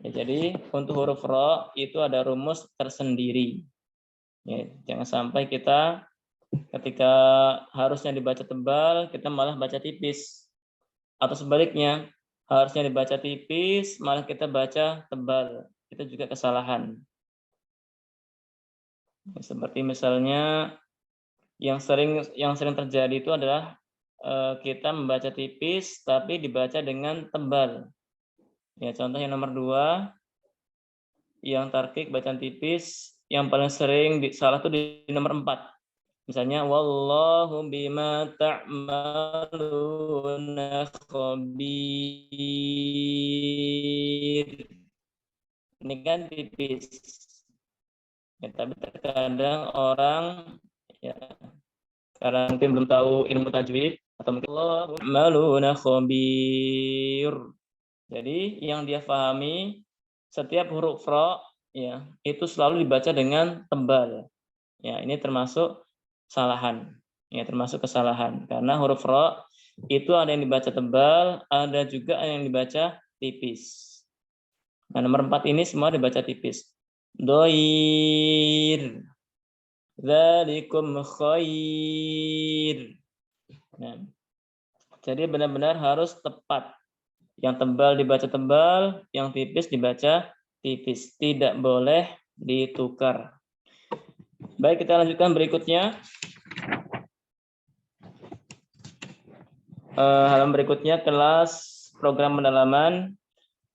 Ya, jadi untuk huruf ro itu ada rumus tersendiri. Ya, jangan sampai kita ketika harusnya dibaca tebal, kita malah baca tipis. Atau sebaliknya, harusnya dibaca tipis, malah kita baca tebal. Itu juga kesalahan. Seperti misalnya yang sering terjadi itu adalah kita membaca tipis tapi dibaca dengan tebal. Ya, contoh yang nomor 2, yang tarkik bacaan tipis, yang paling sering salah itu di nomor 4. Misalnya wallahu bima ta'maluna khabir. Ini kan tipis. Ya, tapi terkadang orang ya karena mungkin belum tahu ilmu tajwid atau mungkin wallahu ta'maluna khabir. Jadi yang dia pahami setiap huruf ro ya itu selalu dibaca dengan tebal. Ya, ini termasuk kesalahan. Ya, termasuk kesalahan karena huruf ro itu ada yang dibaca tebal, ada juga yang dibaca tipis. Nah, nomor 4 ini semua dibaca tipis. Doir, dzalikum khair. Nah, jadi benar-benar harus tepat. Yang tebal dibaca tebal, yang tipis dibaca tipis. Tidak boleh ditukar. Baik, kita lanjutkan berikutnya. Halaman berikutnya kelas program pendalaman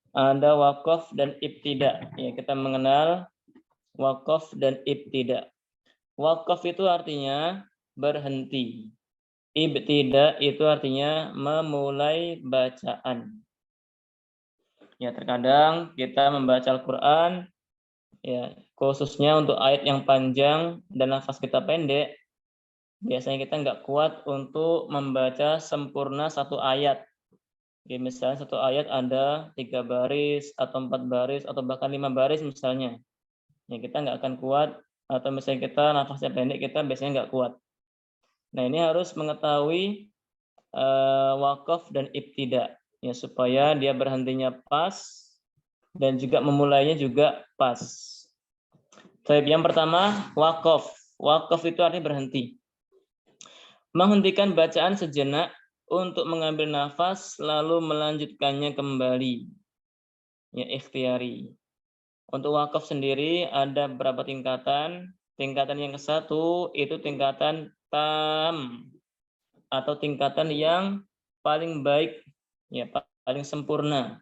ada waqaf dan ibtida. Ya, kita mengenal waqaf dan ibtida. Waqaf itu artinya berhenti. Ibtida itu artinya memulai bacaan. Ya, terkadang kita membaca Al-Qur'an ya, khususnya untuk ayat yang panjang dan nafas kita pendek, biasanya kita nggak kuat untuk membaca sempurna satu ayat. Ya, misalnya satu ayat ada 3 baris atau 4 baris atau bahkan 5 baris misalnya. Ya, kita nggak akan kuat, atau misalnya kita nafasnya pendek, kita biasanya nggak kuat. Nah, ini harus mengetahui waqaf dan ibtida ya, supaya dia berhentinya pas dan juga memulainya juga pas. Baik, yang pertama waqaf. Waqaf itu artinya berhenti. Menghentikan bacaan sejenak untuk mengambil nafas lalu melanjutkannya kembali. Ya, ikhtiari. Untuk waqaf sendiri ada beberapa tingkatan. Tingkatan yang ke-1 itu tingkatan tam atau tingkatan yang paling baik, ya, paling sempurna.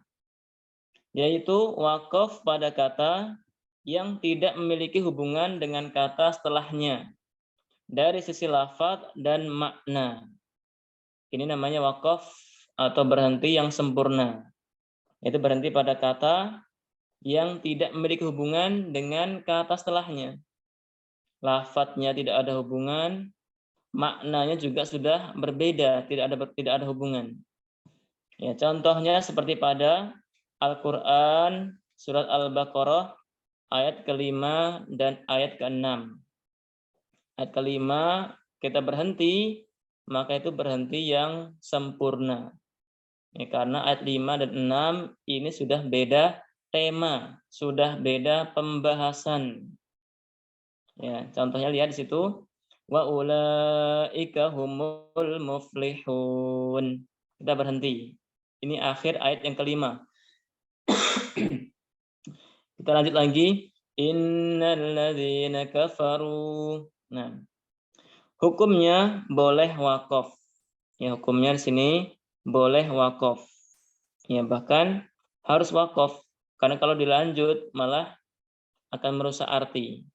Yaitu waqaf pada kata yang tidak memiliki hubungan dengan kata setelahnya dari sisi lafaz dan makna. Ini namanya waqaf atau berhenti yang sempurna. Itu berhenti pada kata yang tidak memiliki hubungan dengan kata setelahnya. Lafadznya tidak ada hubungan, maknanya juga sudah berbeda, tidak ada hubungan. Ya, contohnya seperti pada Al-Qur'an surat Al-Baqarah ayat ke-5 dan ayat ke-6. Ayat ke-5 kita berhenti, maka itu berhenti yang sempurna. Ya, karena ayat 5 dan 6 ini sudah beda tema, sudah beda pembahasan. Ya, contohnya lihat di situ, wa ulaika humul muflihun. Kita berhenti. Ini akhir ayat yang ke-5. Kita lanjut lagi. Innal ladzina kafaru. Nah, hukumnya boleh waqaf. Ya, hukumnya di sini boleh waqaf. Ya, bahkan harus waqaf. Karena kalau dilanjut malah akan merusak arti.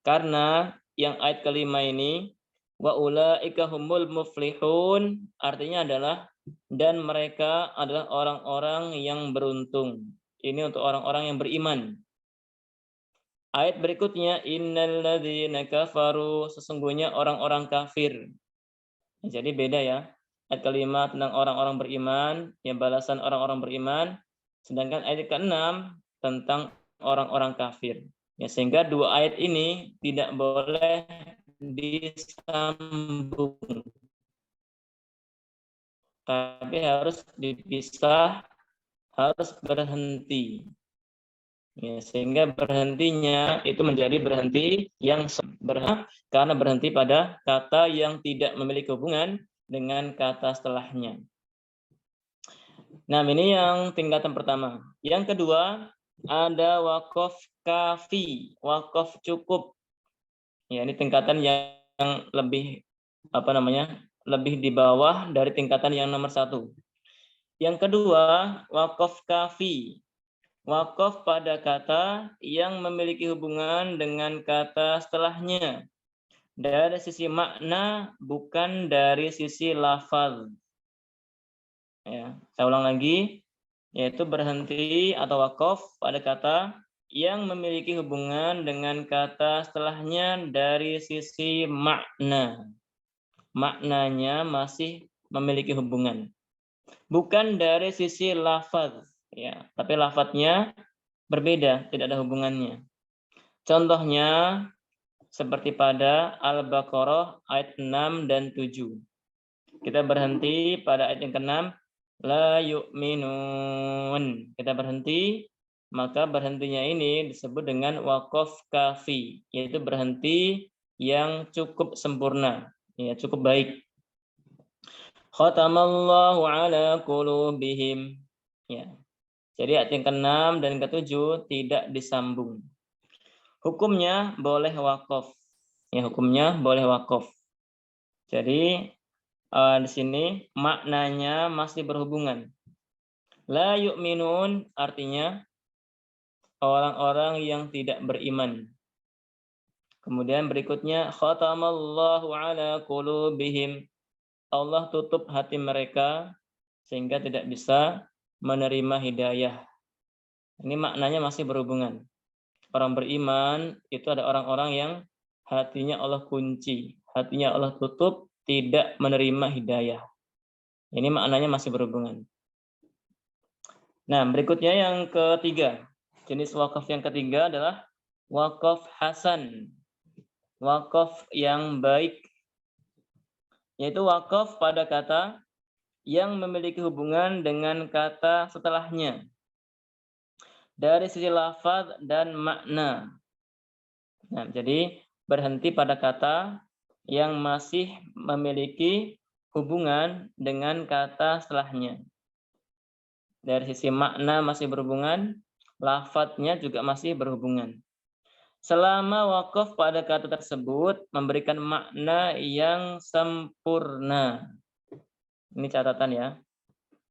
Karena yang ayat kelima ini wa ulaika humul muflihun artinya adalah dan mereka adalah orang-orang yang beruntung. Ini untuk orang-orang yang beriman. Ayat berikutnya innal ladzina kafaru sesungguhnya orang-orang kafir. Jadi beda ya. Ayat kelima tentang orang-orang beriman, yang balasan orang-orang beriman, sedangkan ayat ke-6 tentang orang-orang kafir. Ya, sehingga dua ayat ini tidak boleh disambung. Tapi harus dipisah, harus berhenti. Ya, sehingga berhentinya itu menjadi berhenti yang karena berhenti pada kata yang tidak memiliki hubungan dengan kata setelahnya. Nah, ini yang tingkatan pertama. Yang kedua, ada waqaf kafi, waqaf cukup. Ya, ini tingkatan yang lebih lebih di bawah dari tingkatan yang nomor 1. Yang kedua, waqaf kafi. Waqaf pada kata yang memiliki hubungan dengan kata setelahnya. Dari sisi makna, bukan dari sisi lafaz. Ya, saya ulang lagi, yaitu berhenti atau waqaf pada kata yang memiliki hubungan dengan kata setelahnya dari sisi makna. Maknanya masih memiliki hubungan. Bukan dari sisi lafaz. Ya, tapi lafadznya berbeda, tidak ada hubungannya. Contohnya seperti pada Al-Baqarah ayat 6 dan 7. Kita berhenti pada ayat yang ke-6, la yu'minun. Kita berhenti, maka berhentinya ini disebut dengan waqaf kafi, yaitu berhenti yang cukup sempurna, ya, cukup baik. Khatamallahu ala qulubihim. Ya. Jadi ayat yang ke-6 dan ke-7 tidak disambung. Hukumnya boleh wakaf. Ya, hukumnya boleh wakaf. Jadi di sini maknanya masih berhubungan. La yu'minun artinya orang-orang yang tidak beriman. Kemudian berikutnya khatamallahu ala qulubihim. Allah tutup hati mereka sehingga tidak bisa menerima hidayah. Ini maknanya masih berhubungan. Orang beriman itu ada orang-orang yang hatinya Allah kunci, hatinya Allah tutup, tidak menerima hidayah. Ini maknanya masih berhubungan. Nah, berikutnya yang ketiga. Jenis wakaf yang ketiga adalah wakaf hasan. Wakaf yang baik. Yaitu wakaf pada kata yang memiliki hubungan dengan kata setelahnya dari sisi lafaz dan makna. Nah, jadi berhenti pada kata yang masih memiliki hubungan dengan kata setelahnya. Dari sisi makna masih berhubungan, lafaznya juga masih berhubungan. Selama wakaf pada kata tersebut memberikan makna yang sempurna. Ini catatan ya.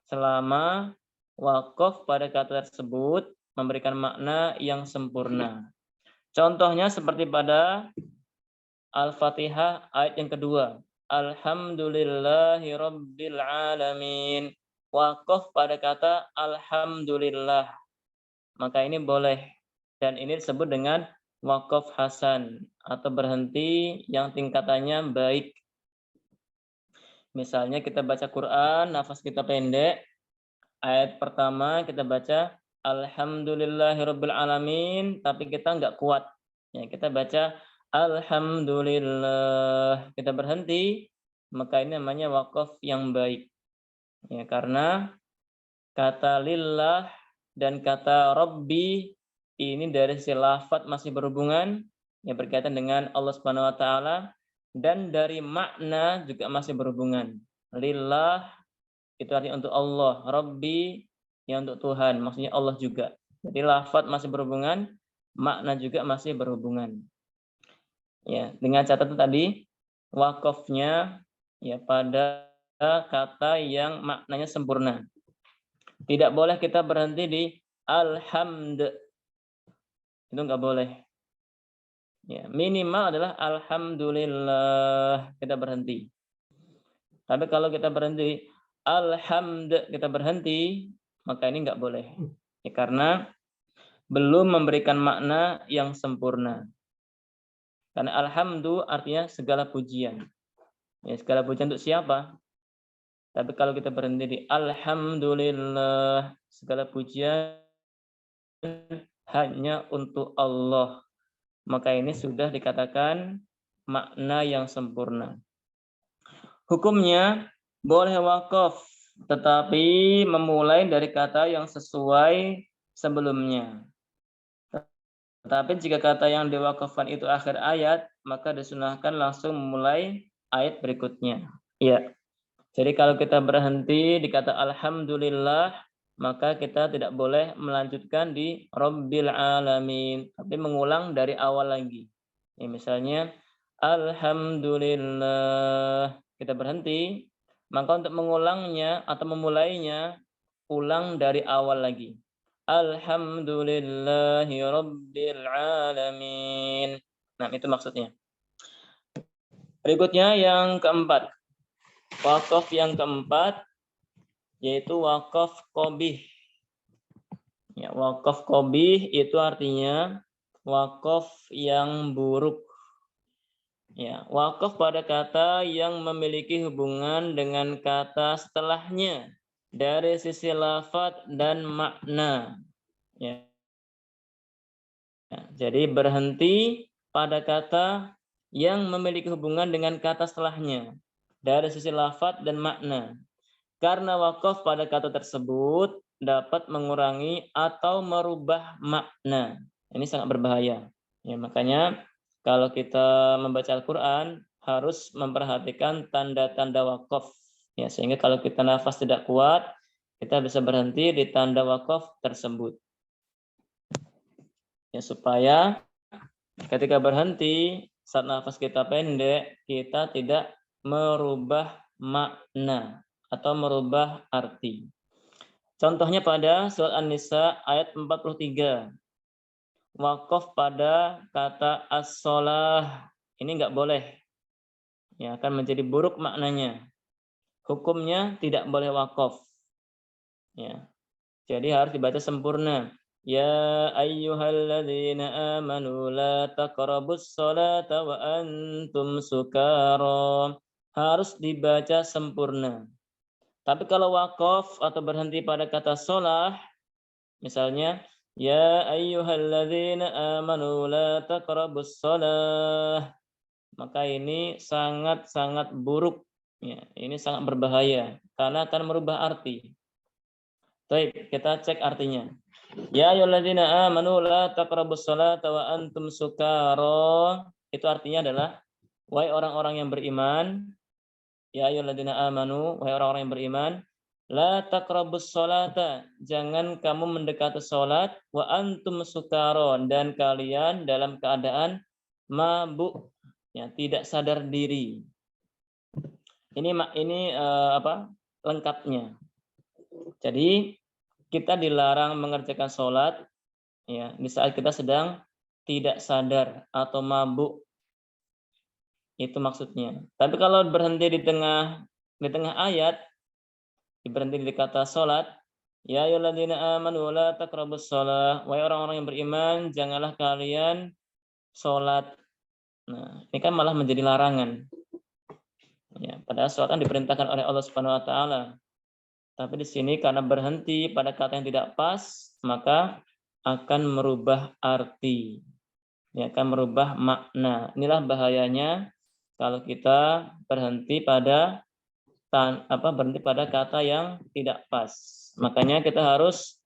Selama wakaf pada kata tersebut memberikan makna yang sempurna. Contohnya seperti pada Al-Fatihah ayat yang kedua. Alhamdulillahirabbil alamin. Wakaf pada kata alhamdulillah. Maka ini boleh. Dan ini disebut dengan wakaf hasan atau berhenti yang tingkatannya baik. Misalnya kita baca Quran, nafas kita pendek. Ayat pertama kita baca alhamdulillahirabbil alamin, tapi kita nggak kuat. Ya, kita baca alhamdulillah. Kita berhenti, maka ini namanya wakaf yang baik. Ya, karena kata lillah dan kata rabbi ini dari sisi lafaz masih berhubungan, ya, berkaitan dengan Allah Subhanahu wa taala. Dan dari makna juga masih berhubungan. Lillah itu artinya untuk Allah, Rabbi yang untuk Tuhan, maksudnya Allah juga. Jadi lafaz masih berhubungan, makna juga masih berhubungan. Ya, dengan catatan tadi wakafnya ya pada kata yang maknanya sempurna. Tidak boleh kita berhenti di alhamd. Itu nggak boleh. Ya, minimal adalah alhamdulillah, kita berhenti. Tapi kalau kita berhenti kita berhenti, maka ini nggak boleh. Ya, karena belum memberikan makna yang sempurna. Karena alhamdu artinya segala pujian. Ya, segala pujian untuk siapa? Tapi kalau kita berhenti di alhamdulillah, segala pujian hanya untuk Allah, maka ini sudah dikatakan makna yang sempurna. Hukumnya boleh wakaf, tetapi memulai dari kata yang sesuai sebelumnya. Tetapi jika kata yang diwakafkan itu akhir ayat, maka disunahkan langsung memulai ayat berikutnya. Ya. Jadi kalau kita berhenti di kata alhamdulillah, maka kita tidak boleh melanjutkan di Rabbil Alamin, tapi mengulang dari awal lagi. Ya, misalnya alhamdulillah, kita berhenti, maka untuk mengulangnya atau memulainya, ulang dari awal lagi. Alhamdulillahi Rabbil Alamin. Nah, itu maksudnya. Berikutnya yang keempat. Wakaf yang keempat yaitu wakaf qabih. Ya, wakaf qabih itu artinya wakaf yang buruk. Ya, wakaf pada kata yang memiliki hubungan dengan kata setelahnya dari sisi lafaz dan makna. Ya. Jadi berhenti pada kata yang memiliki hubungan dengan kata setelahnya dari sisi lafaz dan makna. Karena wakaf pada kata tersebut dapat mengurangi atau merubah makna. Ini sangat berbahaya. Ya, makanya kalau kita membaca Al-Quran harus memperhatikan tanda-tanda wakaf. Ya, sehingga kalau kita nafas tidak kuat, kita bisa berhenti di tanda wakaf tersebut. Ya, supaya ketika berhenti saat nafas kita pendek, kita tidak merubah makna atau merubah arti. Contohnya pada surat An-Nisa ayat 43. Wakaf pada kata as-sholah. Ini enggak boleh. Ya, akan menjadi buruk maknanya. Hukumnya tidak boleh wakaf. Ya. Jadi harus dibaca sempurna. Ya ayyuhalladzina amanu la taqrabus sholata wa antum sukara. Harus dibaca sempurna. Tapi kalau wakaf atau berhenti pada kata sholah, misalnya, ya ayyuhalladzina amanu la taqrabus sholah, maka ini sangat-sangat buruk. Ya, ini sangat berbahaya karena akan merubah arti. Baik, kita cek artinya. Ya ayyuhalladzina amanu la taqrabus sholata wa antum sukara. Itu artinya adalah, wahai orang-orang yang beriman, ya ayyuhalladzina amanu, wahai orang-orang yang beriman, la taqrabus sholata, jangan kamu mendekati salat, wa antum sukara, dan kalian dalam keadaan mabuk, ya, tidak sadar diri. Ini lengkapnya. Jadi kita dilarang mengerjakan salat, ya, di saat kita sedang tidak sadar atau mabuk. Itu maksudnya. Tapi kalau berhenti di tengah ayat, berhenti di kata sholat, ya ayyuhalladzina amanu la taqrabus sholah, wahai orang-orang yang beriman, janganlah kalian sholat. Nah, ini kan malah menjadi larangan. Ya, padahal sholat kan diperintahkan oleh Allah Subhanahu wa taala. Tapi di sini karena berhenti pada kata yang tidak pas, maka akan merubah arti. Ya, akan merubah makna. Inilah bahayanya kalau kita berhenti pada kata yang tidak pas. Makanya kita harus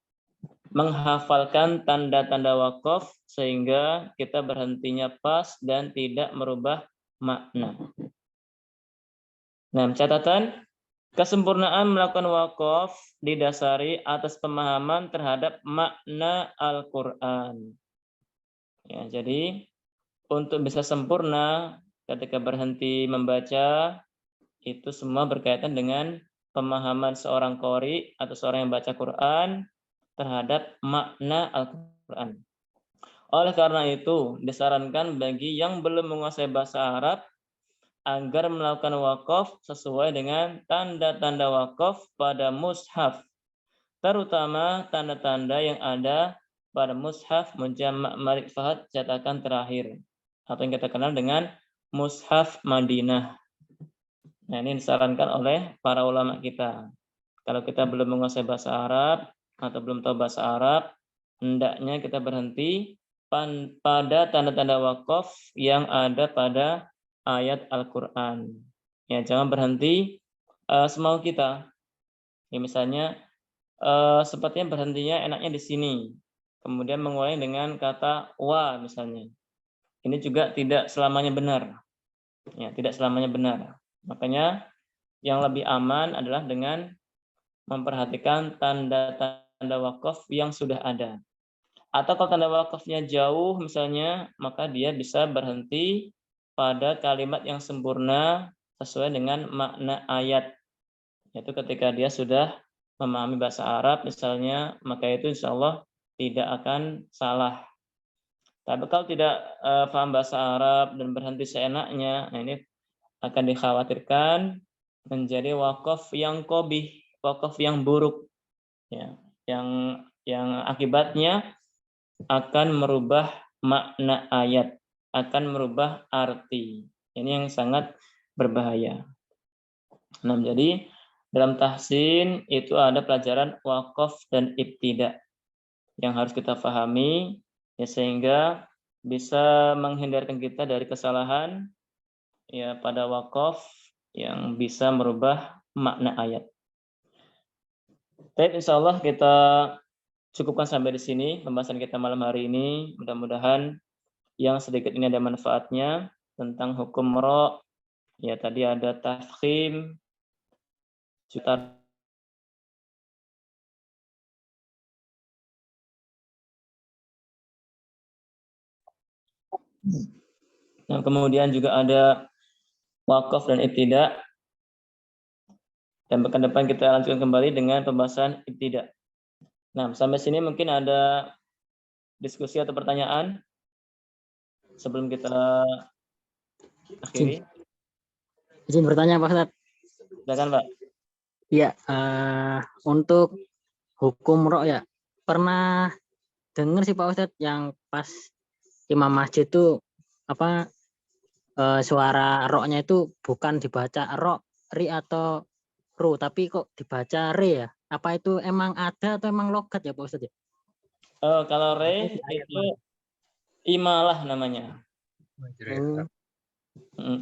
menghafalkan tanda-tanda wakaf sehingga kita berhentinya pas dan tidak merubah makna. Nah, catatan, kesempurnaan melakukan wakaf didasari atas pemahaman terhadap makna Al-Quran. Ya, jadi untuk bisa sempurna ketika berhenti membaca, itu semua berkaitan dengan pemahaman seorang qori atau seorang yang baca Quran terhadap makna Al-Quran. Oleh karena itu, disarankan bagi yang belum menguasai bahasa Arab agar melakukan wakaf sesuai dengan tanda-tanda wakaf pada mushaf, terutama tanda-tanda yang ada pada mushaf Mujamma' Malik Fahad cetakan terakhir, atau yang kita kenal dengan mushaf Madinah. Nah, ini disarankan oleh para ulama kita. Kalau kita belum menguasai bahasa Arab atau belum tahu bahasa Arab, hendaknya kita berhenti pada tanda-tanda wakaf yang ada pada ayat Al-Quran. Ya, jangan berhenti semau kita. Ya, misalnya sepertinya berhentinya enaknya di sini. Kemudian mengulangi dengan kata wa misalnya. Ini juga tidak selamanya benar. Ya, tidak selamanya benar. Makanya yang lebih aman adalah dengan memperhatikan tanda-tanda wakaf yang sudah ada. Atau kalau tanda wakafnya jauh misalnya, maka dia bisa berhenti pada kalimat yang sempurna sesuai dengan makna ayat. Yaitu ketika dia sudah memahami bahasa Arab misalnya, maka itu insya Allah tidak akan salah. Tapi kalau tidak paham bahasa Arab dan berhenti seenaknya, nah ini akan dikhawatirkan menjadi wakaf yang qabih, wakaf yang buruk, ya, yang akibatnya akan merubah makna ayat, akan merubah arti. Ini yang sangat berbahaya. Nah, jadi dalam tahsin itu ada pelajaran wakaf dan ibtida yang harus kita pahami, ya, sehingga bisa menghindarkan kita dari kesalahan ya pada wakaf yang bisa merubah makna ayat. Baik, insya Allah kita cukupkan sampai di sini pembahasan kita malam hari ini. Mudah-mudahan yang sedikit ini ada manfaatnya tentang hukum ra. Ya, tadi ada tafkhim, juta. Nah, kemudian juga ada wakaf dan ibtida. Dan pekan depan kita lanjutkan kembali dengan pembahasan ibtida. Nah, sampai sini mungkin ada diskusi atau pertanyaan sebelum kita akhiri.
Izin bertanya Pak Ustadz.
Silakan, Pak.
Iya, untuk hukum ro ya, pernah dengar sih Pak Ustadz yang pas imam masjid itu apa suara ro-nya itu bukan dibaca ro, ri atau ru, tapi kok dibaca re ya? Apa itu emang ada atau emang logat ya Pak Ustadz ya?
Kalau re itu imalah namanya.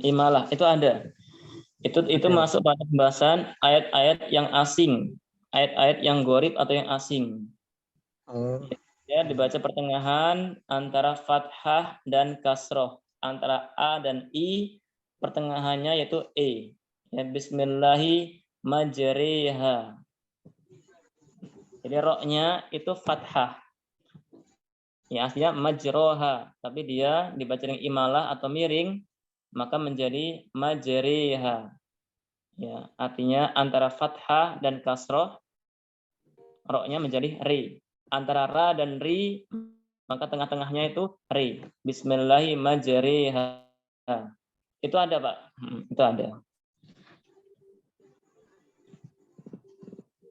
Imalah itu ada. Itu masuk pada pembahasan ayat-ayat yang asing, ayat-ayat yang gharib atau yang asing. Ya, dibaca pertengahan antara fathah dan kasroh, antara a dan i, pertengahannya yaitu e. Ya, bismillahi majriha. Jadi roknya itu fathah. Ya, aslinya majroha, tapi dia dibaca dengan imalah atau miring, maka menjadi majriha. Ya, artinya antara fathah dan kasroh, roknya menjadi ri. Antara ra dan ri, maka tengah-tengahnya itu ri. Bismillahi majriha. Itu ada, Pak. Itu ada.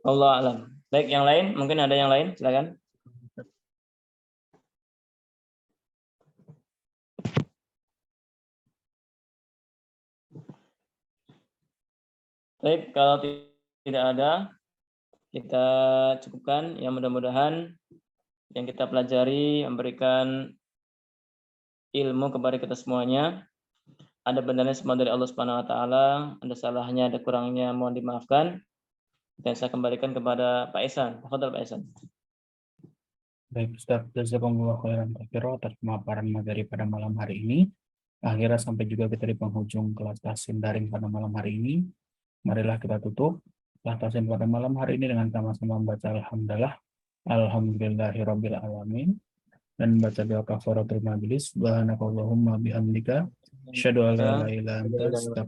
Allah alam. Baik, yang lain, mungkin ada yang lain, silakan. Baik, kalau tidak ada, kita cukupkan. Ya, mudah-mudahan yang kita pelajari memberikan ilmu kepada kita semuanya. Ada benarnya semua dari Allah Subhanahu wa taala, ada salahnya, ada kurangnya, mohon dimaafkan. Dan saya kembalikan kepada Pak Ihsan. Tafadhol Pak Ihsan.
Baik, Ustaz, jazakumullah khairan katsiran atas pemaparan materi pada malam hari ini. Akhirnya sampai juga kita di penghujung kelas tahsin daring pada malam hari ini. Marilah kita tutup kelas tahsin pada malam hari ini dengan sama-sama membaca alhamdulillah, alhamdulillahirabbil alamin, dan baca doa kafaratul majlis. Subhanakallahumma bihamdika asyhadu an la ilaha illa anta